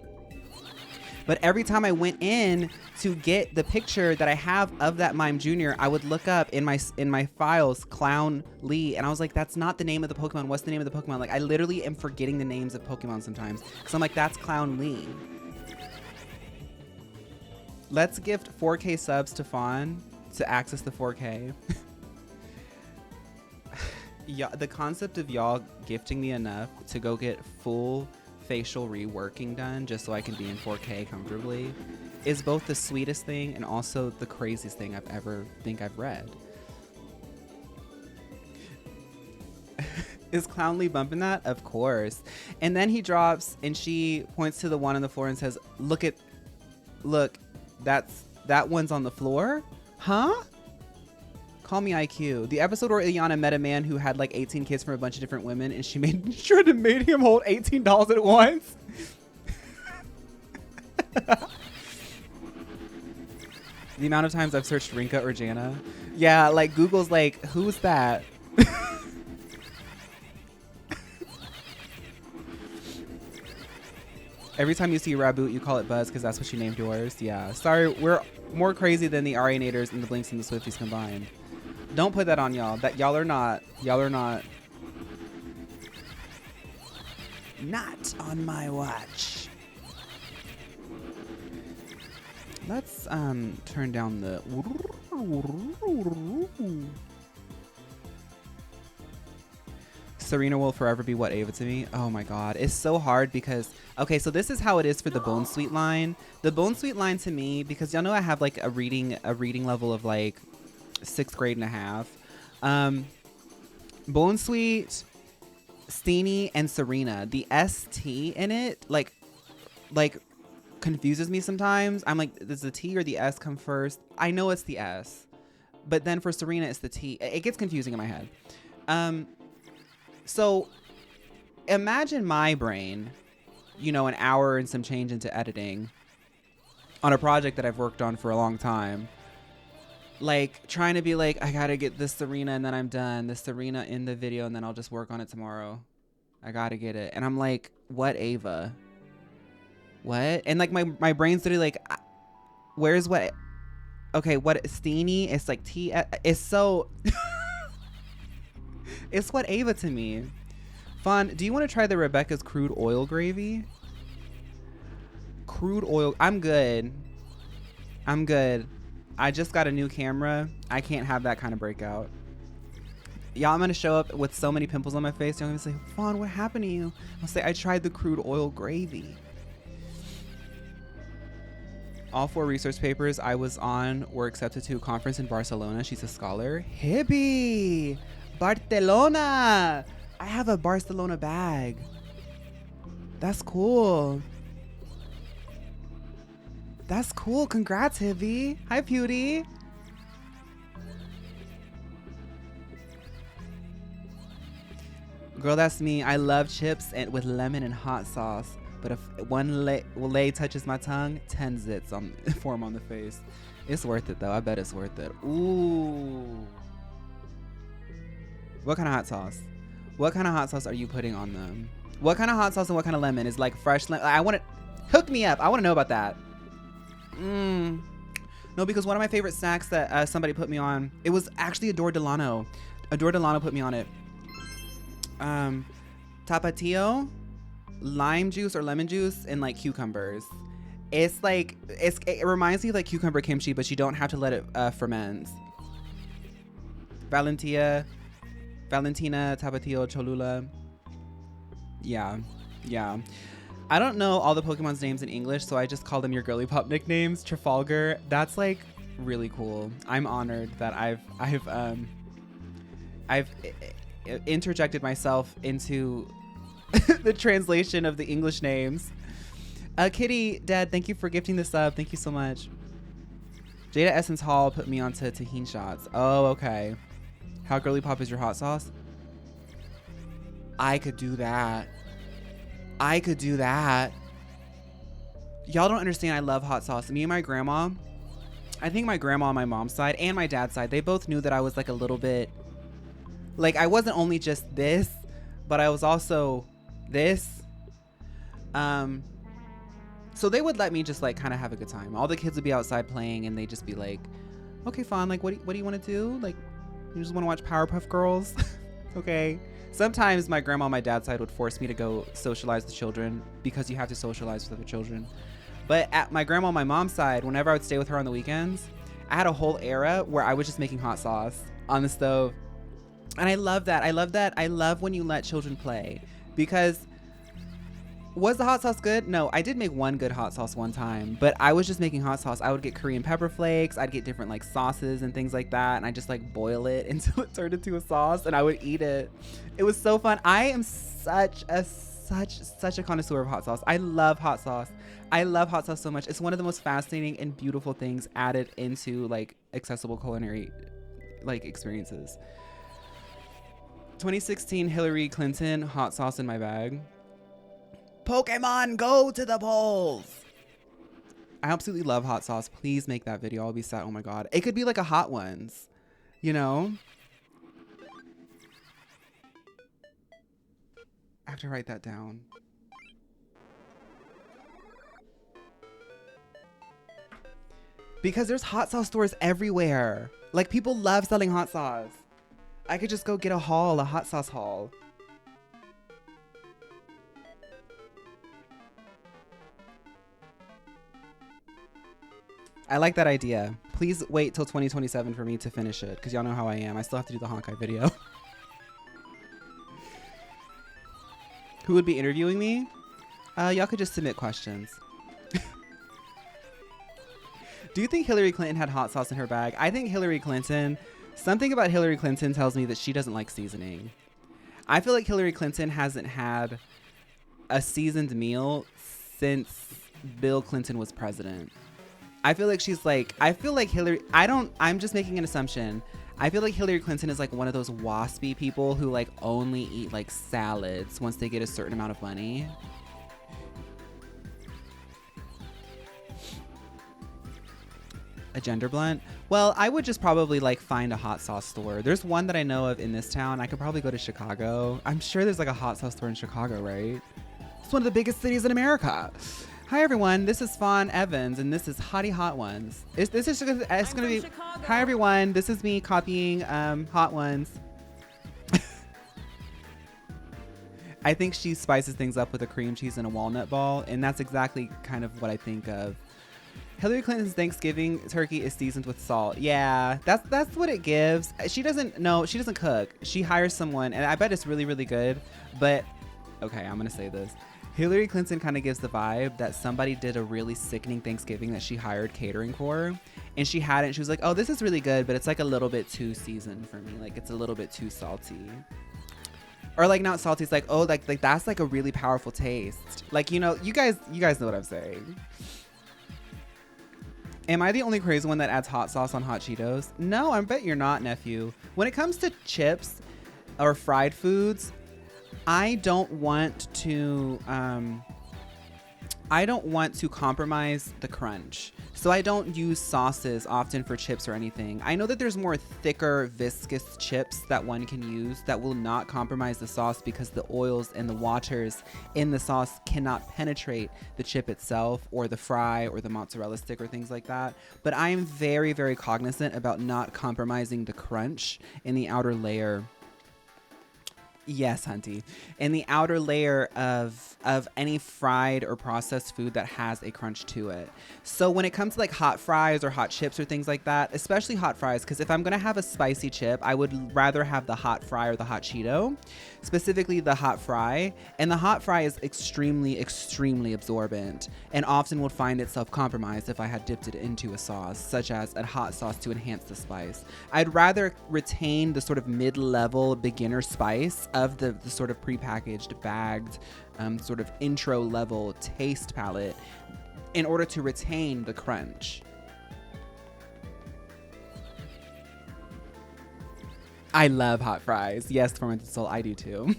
But every time I went in to get the picture that I have of that Mime Jr., I would look up in my files, Clown Lee, and I was like, that's not the name of the Pokemon. What's the name of the Pokemon? Like, I literally am forgetting the names of Pokemon sometimes. So I'm like, that's Clown Lee. Let's gift 4K subs to Phaun to access the 4K. Yeah, the concept of y'all gifting me enough to go get full facial reworking done just so I can be in 4K comfortably is both the sweetest thing and also the craziest thing I've ever I've read. Is Clownly bumping that? Of course. And then he drops and she points to the one on the floor and says, look, that one's on the floor? Huh? Call me IQ. The episode where Ilyana met a man who had like 18 kids from a bunch of different women and she made sure to make him hold $18 at once. The amount of times I've searched Rinka or Jana. Yeah, like Google's like, who's that? Every time you see Raboot, you call it Buzz because that's what you named yours. Yeah. Sorry, we're more crazy than the Arianators and the Blinks and the Swifties combined. Don't put that on y'all. That y'all are not. Y'all are not. Not on my watch. Let's turn down the. Serena will forever be what Ava to me. Oh my god, it's so hard because okay, so this is how it is for the Bone Sweet line. The Bone Sweet line to me, because y'all know I have like a reading level of like 6th grade and a half. Bone Sweet, Steenie, and Serena. The ST in it like confuses me sometimes. I'm like, does the T or the S come first? I know it's the S, but then for Serena it's the T. It gets confusing in my head. So imagine my brain, you know, an hour and some change into editing on a project that I've worked on for a long time. Like trying to be like, I gotta get this Serena and then I'm done. This Serena in the video and then I'll just work on it tomorrow. I gotta get it. And I'm like, what Ava? What? And like my brain's literally like, where's what? Okay, what Steenie? It's like T. It's so... It's what Ava to me. Phaun, do you want to try the Rebecca's crude oil gravy? Crude oil. I'm good. I'm good. I just got a new camera. I can't have that kind of breakout. Y'all, I'm going to show up with so many pimples on my face. Y'all going to say, Phaun, what happened to you? I'll say, I tried the crude oil gravy. All 4 research papers I was on were accepted to a conference in Barcelona. She's a scholar. Hippie! Barcelona! I have a Barcelona bag. That's cool. That's cool. Congrats, Hibby. Hi, Pewdie. Girl, that's me. I love chips and with lemon and hot sauce. But if one lay touches my tongue, 10 zits form on the face. It's worth it, though. I bet it's worth it. Ooh. What kind of hot sauce? What kind of hot sauce are you putting on them? What kind of hot sauce and what kind of lemon? Is like fresh lemon? I want to hook me up. I want to know about that. No, because one of my favorite snacks that somebody put me on, it was actually Adore Delano. Adore Delano put me on it. Tapatio, lime juice or lemon juice, and like cucumbers. It's like it reminds me of like cucumber kimchi, but you don't have to let it ferment. Valentina, Tapatio, Cholula. Yeah. I don't know all the Pokemon's names in English, so I just call them your girly pop nicknames. Trafalgar. That's like really cool. I'm honored that I've interjected myself into the translation of the English names. Kitty, Dad, thank you for gifting this up. Thank you so much. Jada Essence Hall put me onto tahini shots. Oh, okay. How girly pop is your hot sauce? I could do that. Y'all don't understand. I love hot sauce. Me and my grandma, I think my grandma on my mom's side and my dad's side, they both knew that I was like a little bit, like I wasn't only just this, but I was also this. So they would let me just like kind of have a good time. All the kids would be outside playing and they'd just be like, okay, Phaun, like what do you want to do? Like, you just want to watch Powerpuff Girls? Okay. Sometimes my grandma on my dad's side would force me to go socialize with children because you have to socialize with other children. But at my grandma on my mom's side, whenever I would stay with her on the weekends, I had a whole era where I was just making hot sauce on the stove. And I love that. I love when you let children play, because was the hot sauce good? No, I did make one good hot sauce one time, but I was just making hot sauce. I would get Korean pepper flakes. I'd get different like sauces and things like that. And I just like boil it until it turned into a sauce and I would eat it. It was so fun. I am such a connoisseur of hot sauce. I love hot sauce. I love hot sauce so much. It's one of the most fascinating and beautiful things added into like accessible culinary like experiences. 2016 Hillary Clinton, hot sauce in my bag. Pokemon, go to the polls. I absolutely love hot sauce. Please make that video. I'll be sad. Oh my God. It could be like a Hot Ones, you know? I have to write that down. Because there's hot sauce stores everywhere. Like, people love selling hot sauce. I could just go get a hot sauce haul. I like that idea. Please wait till 2027 for me to finish it, because y'all know how I am. I still have to do the Honkai video. Who would be interviewing me? Y'all could just submit questions. Do you think Hillary Clinton had hot sauce in her bag? I think something about Hillary Clinton tells me that she doesn't like seasoning. I feel like Hillary Clinton hasn't had a seasoned meal since Bill Clinton was president. I'm just making an assumption. I feel like Hillary Clinton is like one of those waspy people who like only eat like salads once they get a certain amount of money. A gender blunt? Well, I would just probably like find a hot sauce store. There's one that I know of in this town. I could probably go to Chicago. I'm sure there's like a hot sauce store in Chicago, right? It's one of the biggest cities in America. Hi everyone, this is Phaun Evans, and this is Hottie Hot Ones. It's gonna be. Chicago. Hi everyone, this is me copying Hot Ones. I think she spices things up with a cream cheese and a walnut ball, and that's exactly kind of what I think of. Hillary Clinton's Thanksgiving turkey is seasoned with salt. Yeah, that's what it gives. She doesn't cook. She hires someone, and I bet it's really, really good. But okay, I'm gonna say this. Hillary Clinton kind of gives the vibe that somebody did a really sickening Thanksgiving that she hired catering for, and she hadn't. She was like, oh, this is really good, but it's like a little bit too seasoned for me. Like, it's a little bit too salty. Or like not salty, it's like, oh, like that's like a really powerful taste. Like, you know, you guys know what I'm saying. Am I the only crazy one that adds hot sauce on hot Cheetos? No, I bet you're not, nephew. When it comes to chips or fried foods, I don't want to compromise the crunch. So I don't use sauces often for chips or anything. I know that there's more thicker, viscous chips that one can use that will not compromise the sauce because the oils and the waters in the sauce cannot penetrate the chip itself or the fry or the mozzarella stick or things like that. But I am very, very cognizant about not compromising the crunch in the outer layer. Yes, Hunty. In the outer layer of any fried or processed food that has a crunch to it. So when it comes to like hot fries or hot chips or things like that, especially hot fries, because if I'm going to have a spicy chip, I would rather have the hot fry or the hot Cheeto, specifically the hot fry. And the hot fry is extremely, extremely absorbent and often would find itself compromised if I had dipped it into a sauce, such as a hot sauce to enhance the spice. I'd rather retain the sort of mid-level beginner spice of the sort of prepackaged, bagged, sort of intro level taste palette in order to retain the crunch. I love hot fries. Yes, fermented soul, I do too.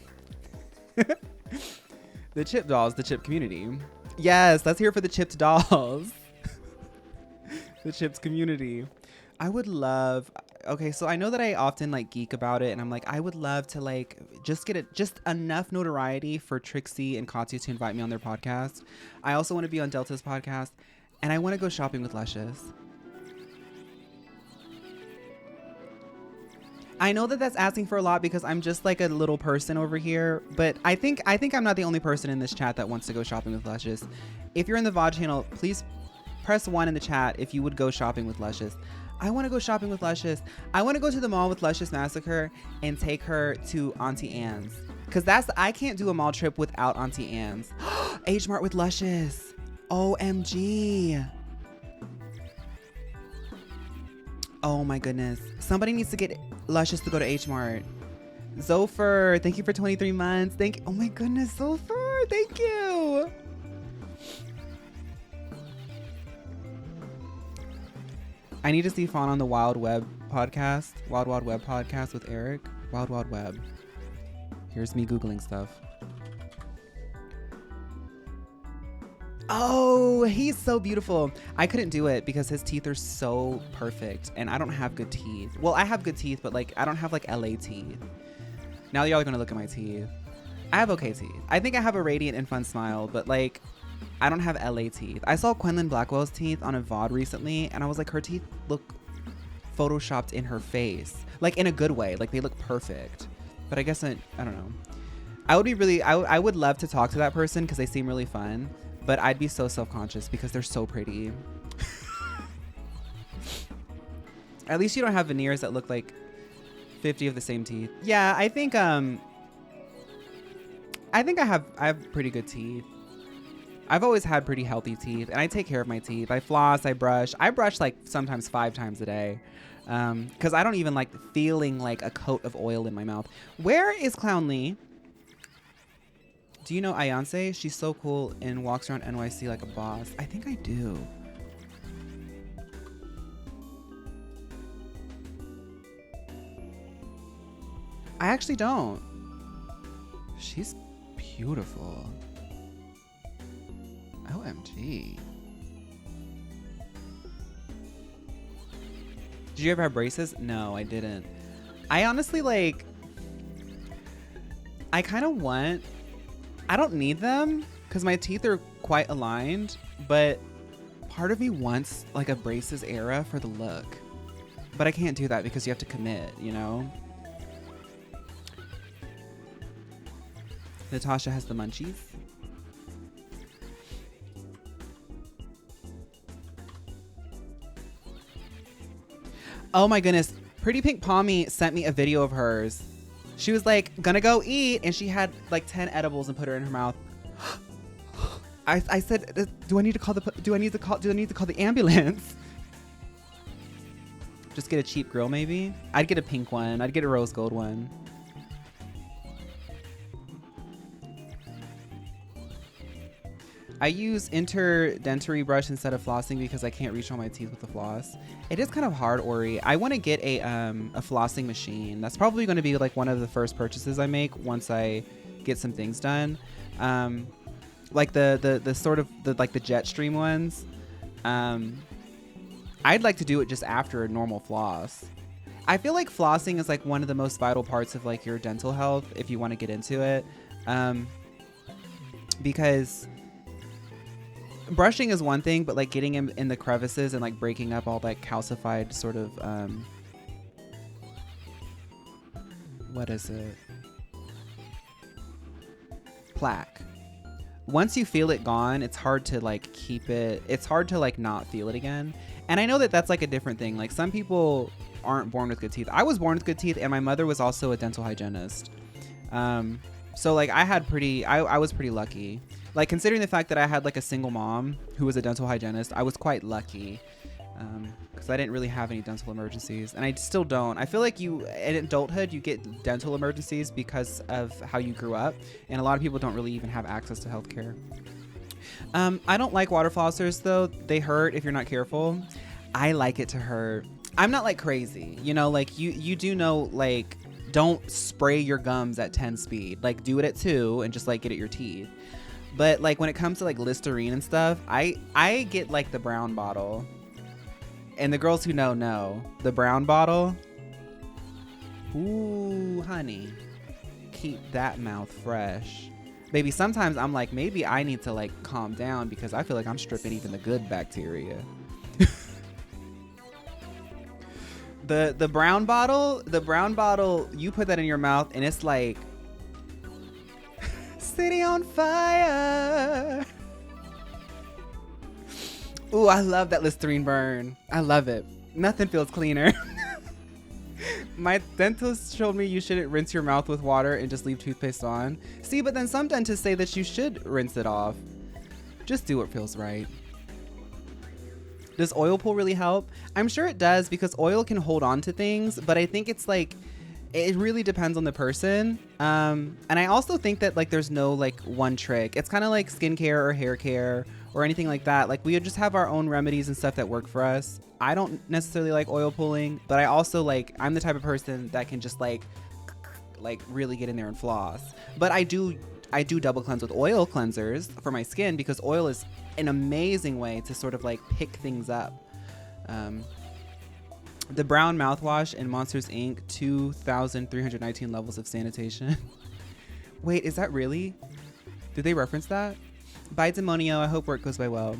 The chip dolls, the chip community. Yes, let's hear for the chipped dolls. The chips community. I would love, okay, so I know that I often like geek about it, and I'm like, I would love to like just get it, just enough notoriety for Trixie and Katya to invite me on their podcast. I also want to be on Delta's podcast, and I want to go shopping with Luscious. I know that that's asking for a lot because I'm just like a little person over here, but I think I'm not the only person in this chat that wants to go shopping with Luscious. If you're in the VOD channel, please press 1 in the chat if you would go shopping with Luscious. I want to go shopping with Luscious. I want to go to the mall with Luscious Massacre and take her to Auntie Anne's. Because I can't do a mall trip without Auntie Anne's. H Mart with Luscious. OMG. Oh my goodness. Somebody needs to get Luscious to go to H Mart. Zopher, thank you for 23 months. Oh my goodness, Zopher, thank you. I need to see Phaun on the Wild Web podcast with Eric. Wild Web. Here's me Googling stuff. Oh, he's so beautiful. I couldn't do it because his teeth are so perfect and I don't have good teeth. Well, I have good teeth, but like I don't have like LA teeth. Now y'all are gonna look at my teeth. I have okay teeth. I think I have a radiant and fun smile, but like I don't have LA teeth. I saw Quenlin Blackwell's teeth on a VOD recently and I was like, her teeth look photoshopped in her face. Like in a good way, like they look perfect. But I guess I don't know. I would be really, I would love to talk to that person because they seem really fun. But I'd be so self-conscious because they're so pretty. At least you don't have veneers that look like 50 of the same teeth. Yeah, I think I have pretty good teeth. I've always had pretty healthy teeth and I take care of my teeth. I floss, I brush like sometimes 5 times a day. Cause I don't even like feeling like a coat of oil in my mouth. Where is Clown Lee? Do you know Ayance? She's so cool and walks around NYC like a boss. I think I do. I actually don't. She's beautiful. OMG. Did you ever have braces? No, I didn't. I honestly like, I kind of want, I don't need them because my teeth are quite aligned, but part of me wants like a braces era for the look. But I can't do that because you have to commit, you know? Natasha has the munchies. Oh my goodness. Pretty Pink Pommy sent me a video of hers. She was like, gonna go eat, and she had like 10 edibles and put her in her mouth. I said, do I need to call the ambulance? Just get a cheap grill maybe? I'd get a pink one. I'd get a rose gold one. I use interdentary brush instead of flossing because I can't reach all my teeth with the floss. It is kind of hard, Ori. I want to get a flossing machine. That's probably going to be like one of the first purchases I make once I get some things done. Like the sort of like the Jetstream ones. I'd like to do it just after a normal floss. I feel like flossing is like one of the most vital parts of like your dental health if you want to get into it. Because brushing is one thing, but like getting in the crevices and like breaking up all that calcified sort of what is it? Plaque. Once you feel it gone, it's hard to like keep it. It's hard to like not feel it again. And I know that that's like a different thing. Like some people aren't born with good teeth. I was born with good teeth and my mother was also a dental hygienist. So like I was pretty lucky. Like considering the fact that I had like a single mom who was a dental hygienist, I was quite lucky because I didn't really have any dental emergencies, and I still don't. I feel like in adulthood you get dental emergencies because of how you grew up, and a lot of people don't really even have access to healthcare. I don't like water flossers though. They hurt if you're not careful. I like it to hurt. I'm not like crazy, you know, like you do know, like don't spray your gums at 10 speed. Like do it at 2 and just like get at your teeth. But like when it comes to like Listerine and stuff, I get like the brown bottle. And the girls who know, the brown bottle. Ooh, honey, keep that mouth fresh. Baby, sometimes I'm like, maybe I need to like calm down because I feel like I'm stripping even the good bacteria. The brown bottle, you put that in your mouth and it's like city on fire. Ooh, I love that Listerine burn. I love it. Nothing feels cleaner. My dentist told me you shouldn't rinse your mouth with water and just leave toothpaste on. See, but then some dentists say that you should rinse it off. Just do what feels right. Does oil pull really help? I'm sure it does because oil can hold on to things, but I think it's like, it really depends on the person. And I also think that like there's no like one trick. It's kind of like skincare or hair care or anything like that. Like we just have our own remedies and stuff that work for us. I don't necessarily like oil pulling, but I also like, I'm the type of person that can just like really get in there and floss. But I do I do double cleanse with oil cleansers for my skin because oil is an amazing way to sort of like pick things up. The brown mouthwash in Monsters Inc. 2,319 levels of sanitation. Wait, is that really? Did they reference that? Bye, Demonio. I hope work goes by well.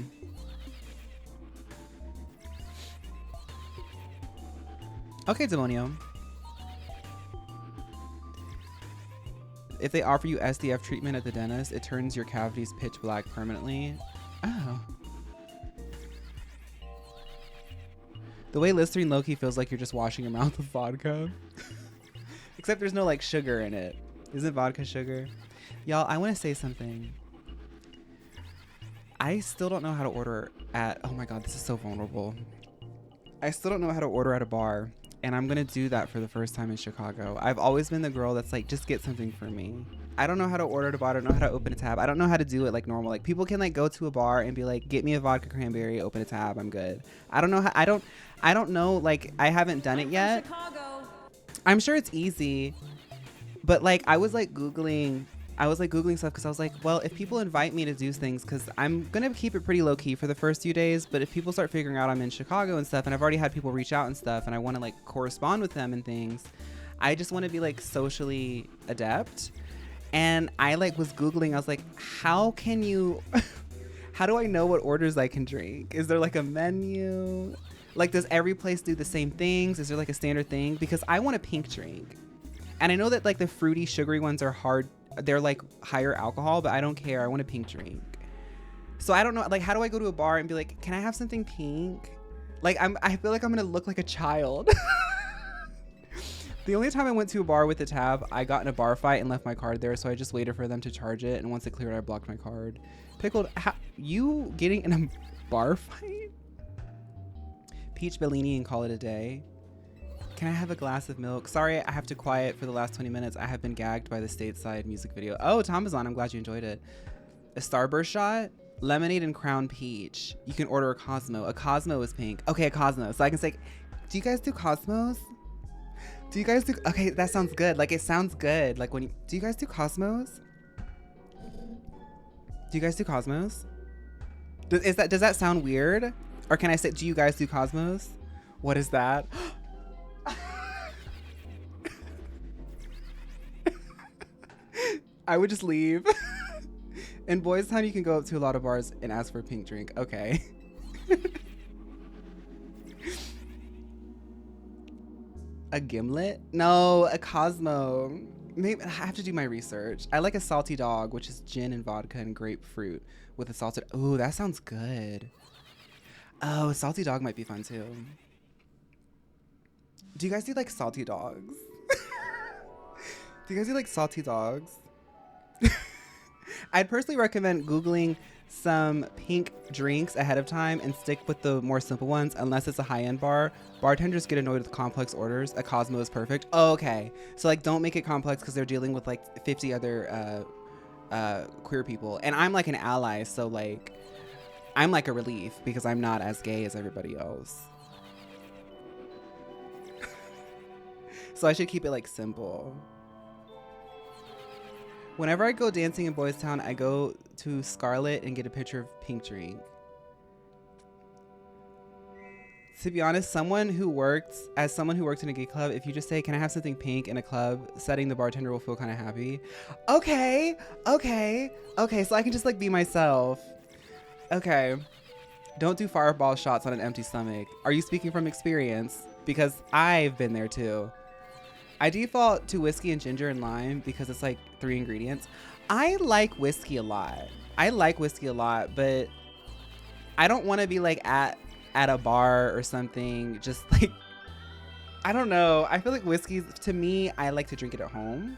Okay, Demonio. If they offer you SDF treatment at the dentist, it turns your cavities pitch black permanently. Oh. The way Listerine low-key feels like you're just washing your mouth with vodka. Except there's no like sugar in it. Isn't vodka sugar? Y'all, I want to say something. I still don't know how to order at... Oh my god, this is so vulnerable. I still don't know how to order at a bar. And I'm going to do that for the first time in Chicago. I've always been the girl that's like, just get something for me. I don't know how to order at a bar. I don't know how to open a tab. I don't know how to do it like normal. Like people can like go to a bar and be like, get me a vodka cranberry, open a tab, I'm good. I don't know how... I don't know, like I haven't done it yet. Chicago. I'm sure it's easy. But like I was like Googling stuff because I was like, well, if people invite me to do things, because I'm going to keep it pretty low key for the first few days. But if people start figuring out I'm in Chicago and stuff, and I've already had people reach out and stuff, and I want to like correspond with them and things, I just want to be like socially adept. And I like was Googling, I was like, how can you, how do I know what orders I can drink? Is there like a menu? Like, does every place do the same things? Is there like a standard thing? Because I want a pink drink. And I know that like the fruity, sugary ones are hard. They're like higher alcohol, but I don't care. I want a pink drink. So I don't know. Like, how do I go to a bar and be like, can I have something pink? Like, I feel like I'm going to look like a child. The only time I went to a bar with a tab, I got in a bar fight and left my card there. So I just waited for them to charge it. And once it cleared, I blocked my card. Pickled, you getting in a bar fight? Peach Bellini and call it a day. Can I have a glass of milk? Sorry, I have to quiet for the last 20 minutes. I have been gagged by the stateside music video. Oh, Tom is on. I'm glad you enjoyed it. A Starburst shot, lemonade and Crown Peach. You can order a Cosmo. A Cosmo is pink. Okay, a Cosmo. So I can say, do you guys do Cosmos? Do you guys do? Okay, that sounds good. Like it sounds good. Like when you, do you guys do Cosmos? Do you guys do Cosmos? Does that sound weird? Or can I say, do you guys do Cosmos? What is that? I would just leave. In Boys Town, you can go up to a lot of bars and ask for a pink drink. Okay. A gimlet? No, a Cosmo. Maybe I have to do my research. I like a salty dog, which is gin and vodka and grapefruit with a salted. Oh, that sounds good. Oh, a salty dog might be fun too. Do you guys do like salty dogs? Do you guys do like salty dogs? I'd personally recommend Googling some pink drinks ahead of time and stick with the more simple ones unless it's a high-end bar. Bartenders get annoyed with complex orders. A Cosmo is perfect. Oh, okay. So like don't make it complex because they're dealing with like 50 other queer people. And I'm like an ally, so like I'm like a relief because I'm not as gay as everybody else. So I should keep it like simple. Whenever I go dancing in Boys Town, I go to Scarlet and get a picture of pink drink. To be honest, someone who worked in a gay club, if you just say, can I have something pink in a club setting, the bartender will feel kind of happy. Okay. So I can just like be myself. Okay. Don't do fireball shots on an empty stomach. Are you speaking from experience? Because I've been there too. I default to whiskey and ginger and lime because it's like 3 ingredients. I like whiskey a lot, but I don't want to be like at a bar or something. Just like, I don't know. I feel like whiskey, to me, I like to drink it at home.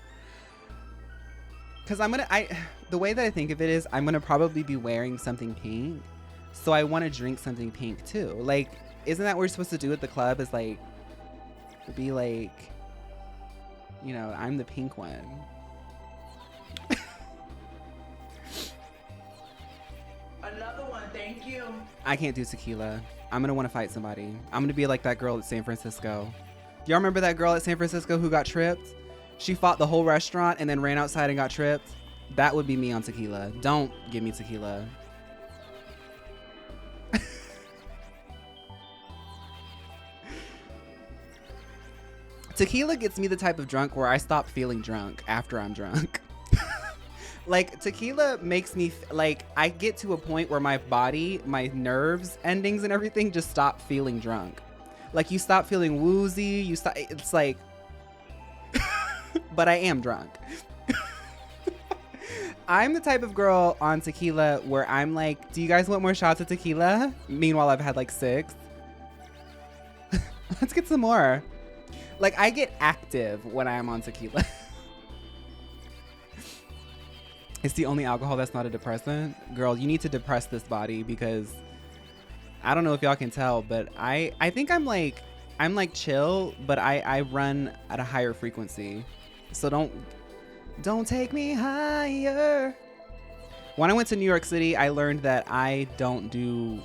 Cause the way that I think of it is I'm gonna probably be wearing something pink. So I want to drink something pink too. Like, isn't that what we're supposed to do at the club is like, be like, you know, I'm the pink one. Another one, thank you. I can't do tequila. I'm gonna want to fight somebody. I'm gonna be like that girl at San Francisco. Y'all remember that girl at San Francisco who got tripped? She fought the whole restaurant and then ran outside and got tripped. That would be me on tequila. Don't give me tequila. Tequila gets me the type of drunk where I stop feeling drunk after I'm drunk. Like, tequila makes me, like, I get to a point where my body, my nerves, endings and everything just stop feeling drunk. Like, you stop feeling woozy, you stop, it's like, but I am drunk. I'm the type of girl on tequila where I'm like, do you guys want more shots of tequila? Meanwhile, I've had like 6. Let's get some more. Like, I get active when I am on tequila. It's the only alcohol that's not a depressant. Girl, you need to depress this body because I don't know if y'all can tell, but I think I'm like chill, but I run at a higher frequency. So don't take me higher. When I went to New York City, I learned that I don't do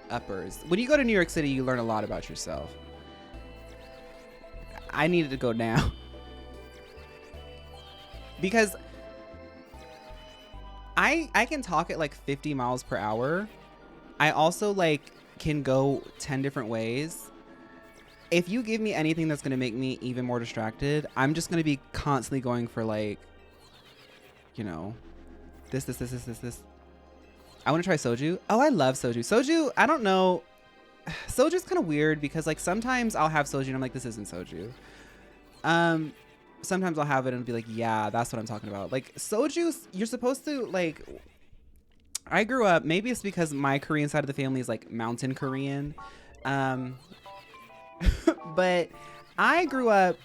uppers. When you go to New York City, you learn a lot about yourself. I needed to go down. Because I can talk at like 50 miles per hour. I also like can go 10 different ways. If you give me anything that's going to make me even more distracted, I'm just going to be constantly going for like, you know, this. I want to try soju. Oh, I love soju. Soju, I don't know. Soju's kind of weird because like sometimes I'll have soju and I'm like, this isn't soju. Sometimes I'll have it and be like, yeah, that's what I'm talking about. Like soju, you're supposed to like, I grew up, maybe it's because my Korean side of the family is like mountain Korean. But I grew up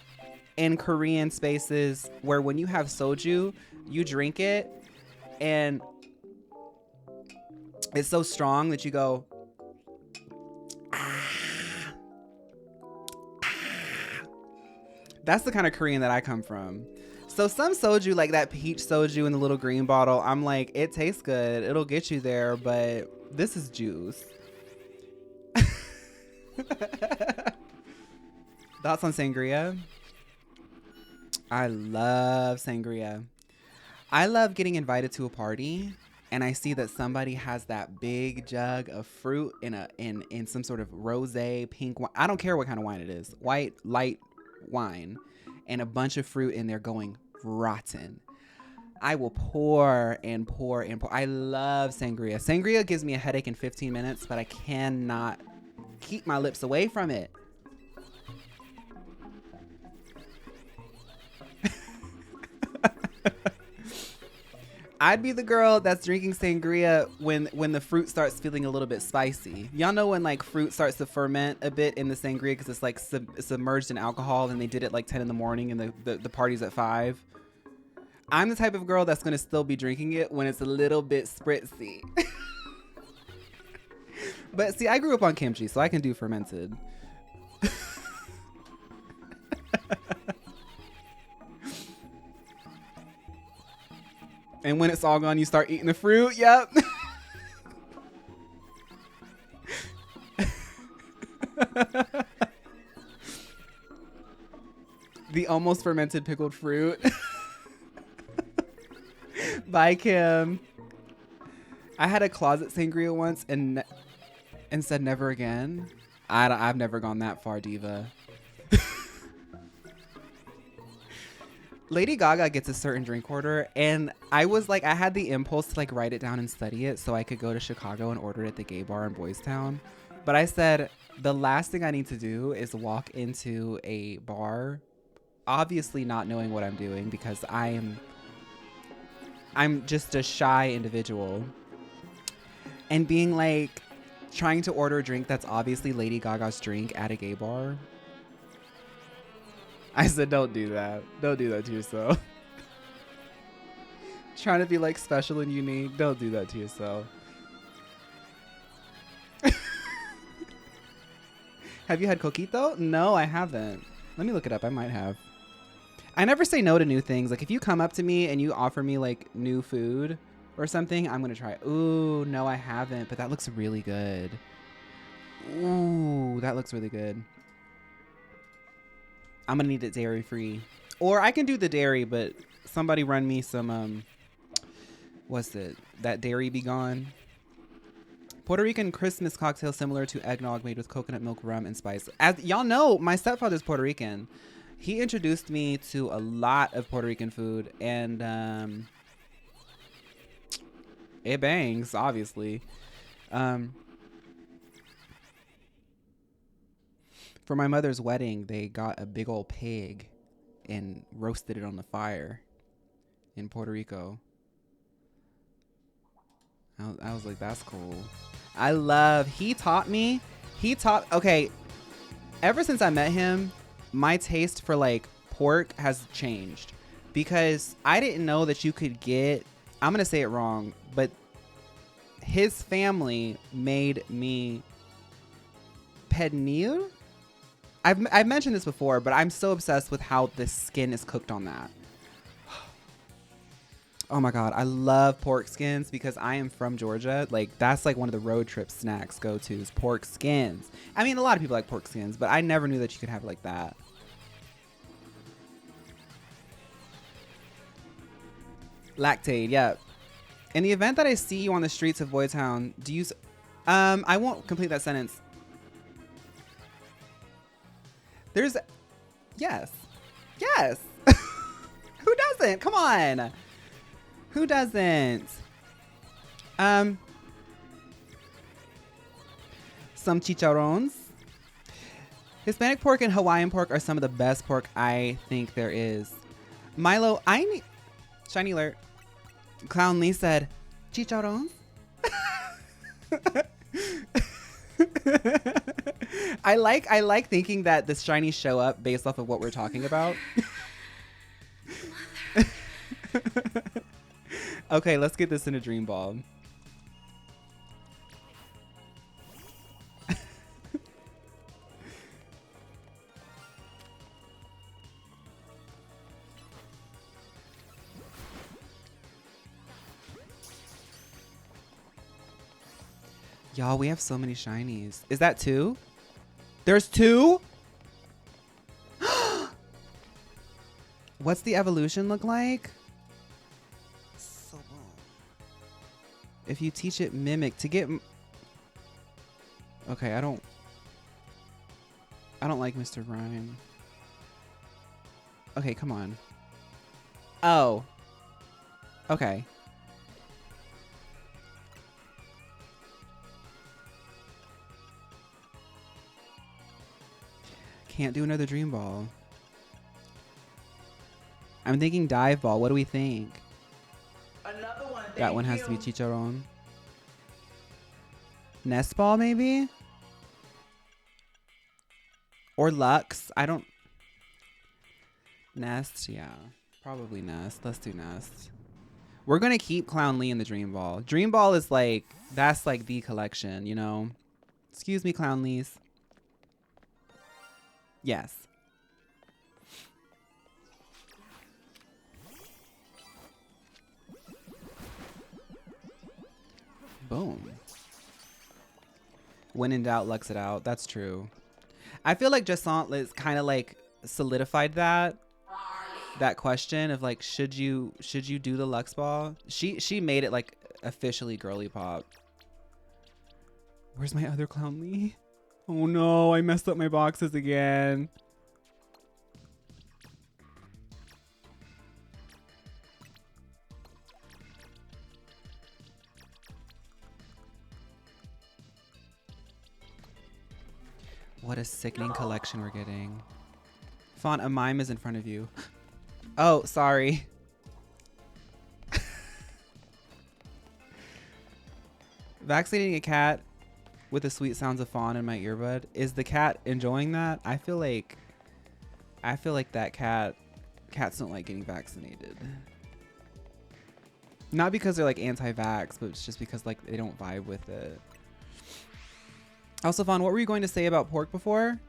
in Korean spaces where when you have soju, you drink it and it's so strong that you go, ah. That's the kind of Korean that I come from. So some soju, like that peach soju in the little green bottle, I'm like, it tastes good. It'll get you there, but this is juice. Thoughts on sangria? I love sangria. I love getting invited to a party and I see that somebody has that big jug of fruit in some sort of rosé, pink wine. I don't care what kind of wine it is. White, light wine. And a bunch of fruit in there going rotten. I will pour and pour and pour. I love sangria. Sangria gives me a headache in 15 minutes, but I cannot keep my lips away from it. I'd be the girl that's drinking sangria when the fruit starts feeling a little bit spicy. Y'all know when like fruit starts to ferment a bit in the sangria because it's like submerged in alcohol and they did it like 10 in the morning and the party's at 5. I'm the type of girl that's going to still be drinking it when it's a little bit spritzy. But see, I grew up on kimchi, so I can do fermented. And when it's all gone, you start eating the fruit. Yep. The almost fermented pickled fruit. Bye, Kim. I had a closet sangria once and said never again. I've never gone that far, diva. Lady Gaga gets a certain drink order, and I was like, I had the impulse to like write it down and study it so I could go to Chicago and order it at the gay bar in Boys Town. But I said, the last thing I need to do is walk into a bar, obviously not knowing what I'm doing because I'm just a shy individual, and being like, trying to order a drink that's obviously Lady Gaga's drink at a gay bar. I said, don't do that. Don't do that to yourself. Trying to be like special and unique. Don't do that to yourself. Have you had coquito? No, I haven't. Let me look it up. I might have. I never say no to new things. Like if you come up to me and you offer me like new food or something, I'm going to try. Ooh, no, I haven't. But that looks really good. Ooh, that looks really good. I'm gonna need it dairy free, or I can do the dairy but somebody run me some what's it? That dairy be gone. Puerto Rican Christmas cocktail similar to eggnog made with coconut milk, rum, and spice. As y'all know, my stepfather's Puerto Rican. He introduced me to a lot of Puerto Rican food, and it bangs, obviously. For my mother's wedding, they got a big old pig and roasted it on the fire in Puerto Rico. I was like, that's cool. Okay, ever since I met him, my taste for like pork has changed because I didn't know that you could get, I'm going to say it wrong, but his family made me pernil. I've mentioned this before, but I'm so obsessed with how the skin is cooked on that. Oh my God, I love pork skins because I am from Georgia. Like, that's like one of the road trip snacks go-tos, pork skins. I mean, a lot of people like pork skins, but I never knew that you could have it like that. Lactate, yeah. In the event that I see you on the streets of Boy Town, do you... I won't complete that sentence. There's... Yes. Yes. Who doesn't? Come on. Who doesn't? Some chicharrones. Hispanic pork and Hawaiian pork are some of the best pork I think there is. Milo, I need... Shiny alert. Clown Lee said, chicharrones? I like thinking that the shinies show up based off of what we're talking about. Okay, let's get this in a dream ball. Y'all, we have so many shinies. Is that 2? There's 2? What's the evolution look like? So boom. If you teach it mimic to get... Okay, I don't like Mr. Rhyme. Okay, come on. Oh. Okay. Can't do another dream ball. I'm thinking dive ball. What do we think? Another one. That one has to be chicharron. Nest ball, maybe? Or Lux. I don't... Nest, yeah. Probably Nest. Let's do Nest. We're going to keep Clown Lee in the dream ball. Dream ball is like... That's like the collection, you know? Excuse me, Clown Lees. Yes. Boom. When in doubt, Lux it out. That's true. I feel like Jacint is kind of like solidified that question of like, should you do the Lux ball? She made it like officially girly pop. Where's my other Clown Lee? Oh no, I messed up my boxes again. What a sickening collection we're getting. Phaun, a mime is in front of you. Oh, sorry. Vaccinating a cat with the sweet sounds of Phaun in my earbud. Is the cat enjoying that? I feel like that cats don't like getting vaccinated. Not because they're like anti-vax, but it's just because like they don't vibe with it. Also, Phaun, what were you going to say about pork before?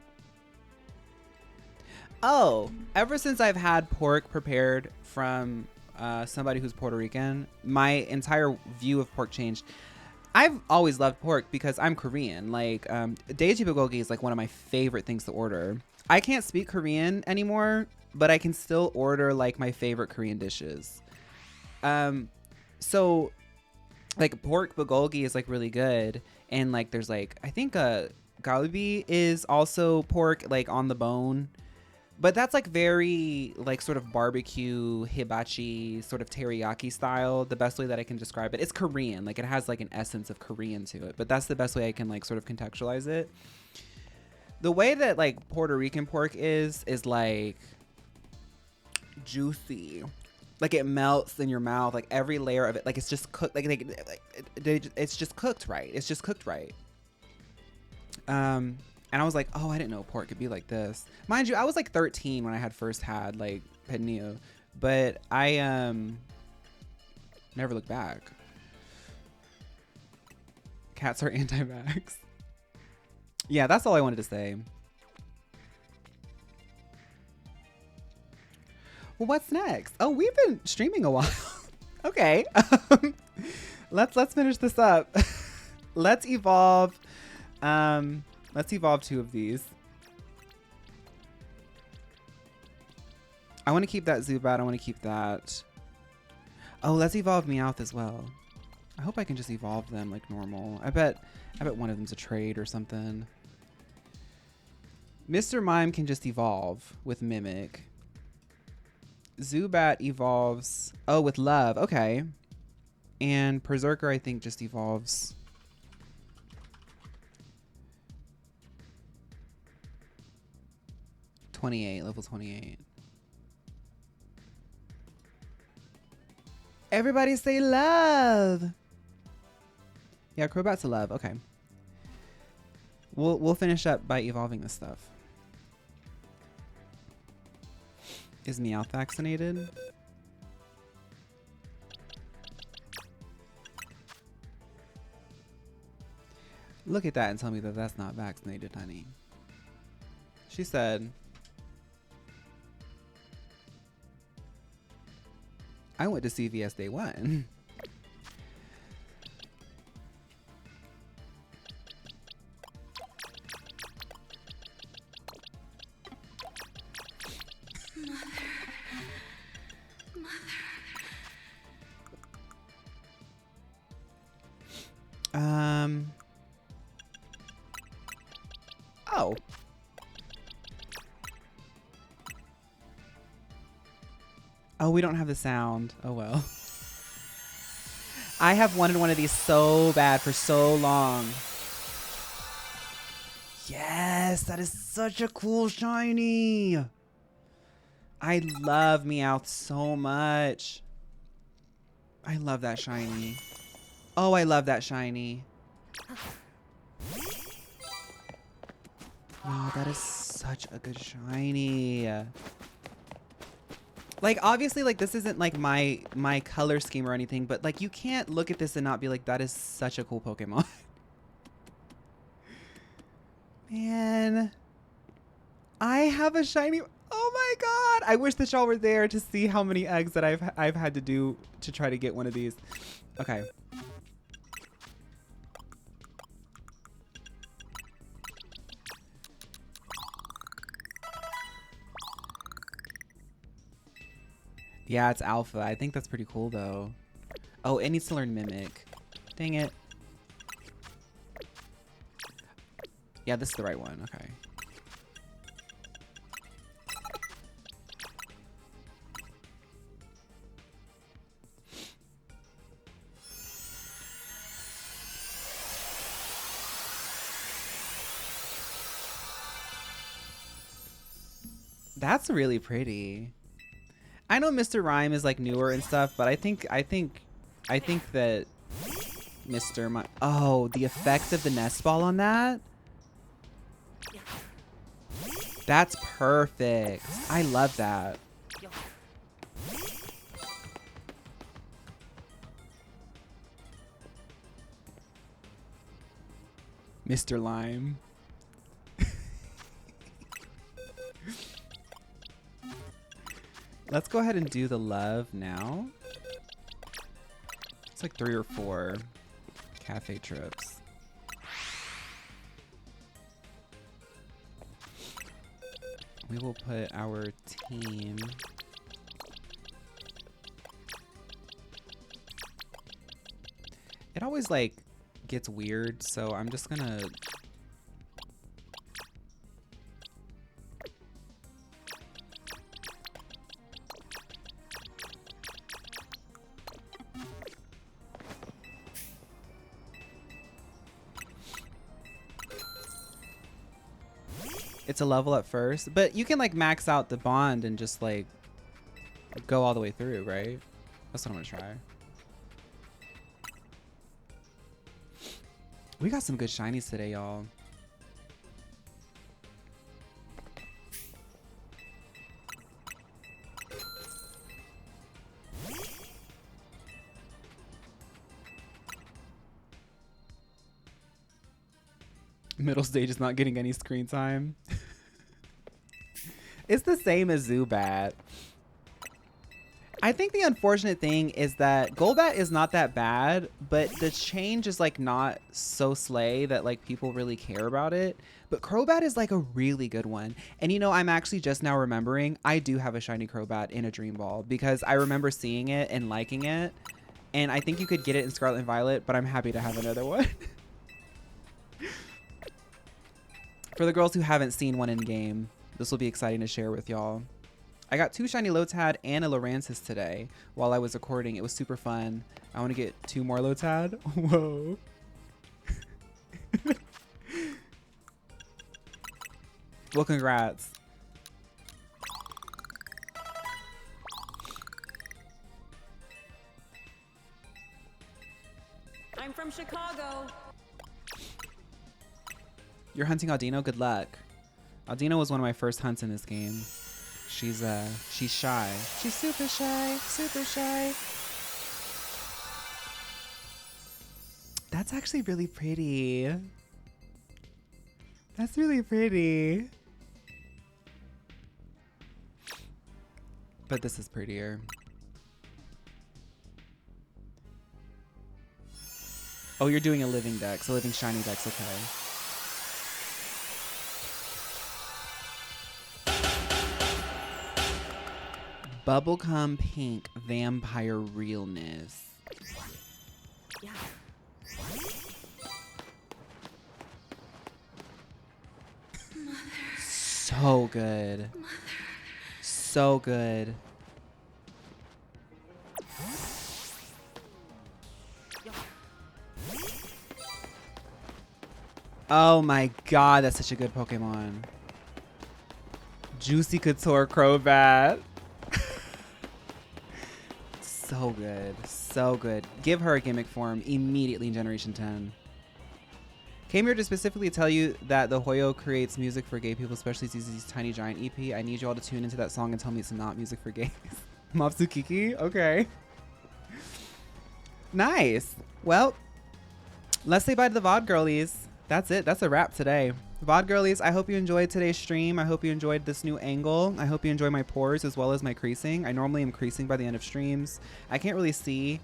Oh, ever since I've had pork prepared from somebody who's Puerto Rican, my entire view of pork changed. I've always loved pork because I'm Korean. Like, daeji bulgogi is like one of my favorite things to order. I can't speak Korean anymore, but I can still order like my favorite Korean dishes. So like pork bulgogi is like really good, and like there's like I think galbi is also pork like on the bone, but that's like very like sort of barbecue hibachi sort of teriyaki style. The best way that I can describe it, it's Korean, like it has like an essence of Korean to it, but that's the best way I can like sort of contextualize it. The way that like Puerto Rican pork is like juicy, like it melts in your mouth, like every layer of it, like it's just cooked, it's just cooked right. It's just cooked right. And I was like, oh, I didn't know pork could be like this. Mind you, I was like 13 when I had first had like pernil, but I never looked back. Cats are anti-vax. Yeah, that's all I wanted to say. Well, what's next? Oh, we've been streaming a while. Okay. Let's finish this up. Let's evolve. Let's evolve 2 of these. I want to keep that Zubat. I want to keep that. Oh, let's evolve Meowth as well. I hope I can just evolve them like normal. I bet one of them's a trade or something. Mr. Mime can just evolve with Mimic. Zubat evolves, oh, with Love, okay. And Berserker, I think, just evolves. Level 28. Everybody say love. Yeah, Crobat's a love, okay. We'll finish up by evolving this stuff. Is Meowth vaccinated? Look at that and tell me that that's not vaccinated, honey. She said, I went to CVS day 1. Oh. Oh, we don't have the sound. Oh, well. I have wanted one of these so bad for so long. Yes, that is such a cool shiny. I love Meowth so much. I love that shiny. Oh, I love that shiny. Oh, that is such a good shiny. Like, obviously, like, this isn't, like, my color scheme or anything, but, like, you can't look at this and not be like, that is such a cool Pokemon. Man. I have a shiny... Oh, my God. I wish that y'all were there to see how many eggs that I've had to do to try to get one of these. Okay. Yeah, it's alpha. I think that's pretty cool, though. Oh, it needs to learn Mimic. Dang it. Yeah, this is the right one. Okay. That's really pretty. I know Mr. Rhyme is like newer and stuff, but I think that Mr. Oh, the effect of the nest ball on that. That's perfect. I love that. Mr. Lime. Let's go ahead and do the love now. It's like 3 or 4 cafe trips. We will put our team. It always like gets weird, so I'm just gonna it's a level at first, but you can like max out the bond and just like go all the way through, right? That's what I'm gonna try. We got some good shinies today, y'all. Middle stage is not getting any screen time. It's the same as Zubat. I think the unfortunate thing is that Golbat is not that bad, but the change is like not so slay that like people really care about it. But Crobat is like a really good one. And you know, I'm actually just now remembering I do have a shiny Crobat in a Dream Ball because I remember seeing it and liking it. And I think you could get it in Scarlet and Violet, but I'm happy to have another one. For the girls who haven't seen one in game, this will be exciting to share with y'all. I got 2 shiny Lotad and a Loransis today while I was recording. It was super fun. I want to get 2 more Lotad. Whoa. Well, congrats. I'm from Chicago. You're hunting Audino? Good luck. Audino was one of my first hunts in this game. She's shy. She's super shy, super shy. That's actually really pretty. That's really pretty. But this is prettier. Oh, you're doing a living dex, a living shiny dex, okay. Bubblegum pink vampire realness. Yeah. So good. So good. Oh my god, that's such a good Pokemon. Juicy Couture Crobat. So good. So good. Give her a gimmick form immediately in Generation 10. Came here to specifically tell you that the Hoyo creates music for gay people, especially ZZ's Tiny Giant EP. I need you all to tune into that song and tell me it's not music for gays. Mopsukiki? Okay. Nice. Well, let's say bye to the VOD girlies. That's it. That's a wrap today. VOD girlies, I hope you enjoyed today's stream. I hope you enjoyed this new angle. I hope you enjoy my pores as well as my creasing. I normally am creasing by the end of streams. I can't really see.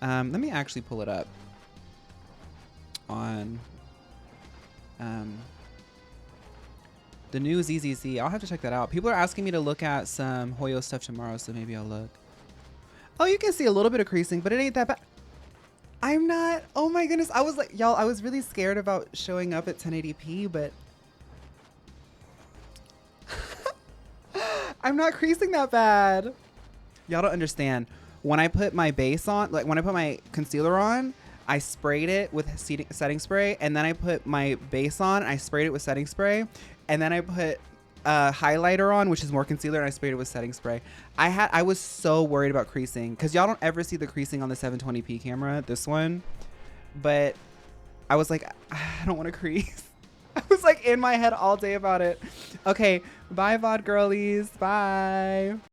Let me actually pull it up on the new ZZZ. I'll have to check that out. People are asking me to look at some Hoyo stuff tomorrow, so maybe I'll look. Oh, you can see a little bit of creasing, but it ain't that bad. I'm not. Oh my goodness. I was like, y'all, I was really scared about showing up at 1080p, but I'm not creasing that bad. Y'all don't understand. When I put my base on, like when I put my concealer on, I sprayed it with setting spray, and then I put my base on, I sprayed it with setting spray, and then I put highlighter on, which is more concealer, and I sprayed it with setting spray. I was so worried about creasing because y'all don't ever see the creasing on the 720p camera, this one, but I was like, I don't want to crease. I was like in my head all day about it. Okay, bye VOD girlies, bye.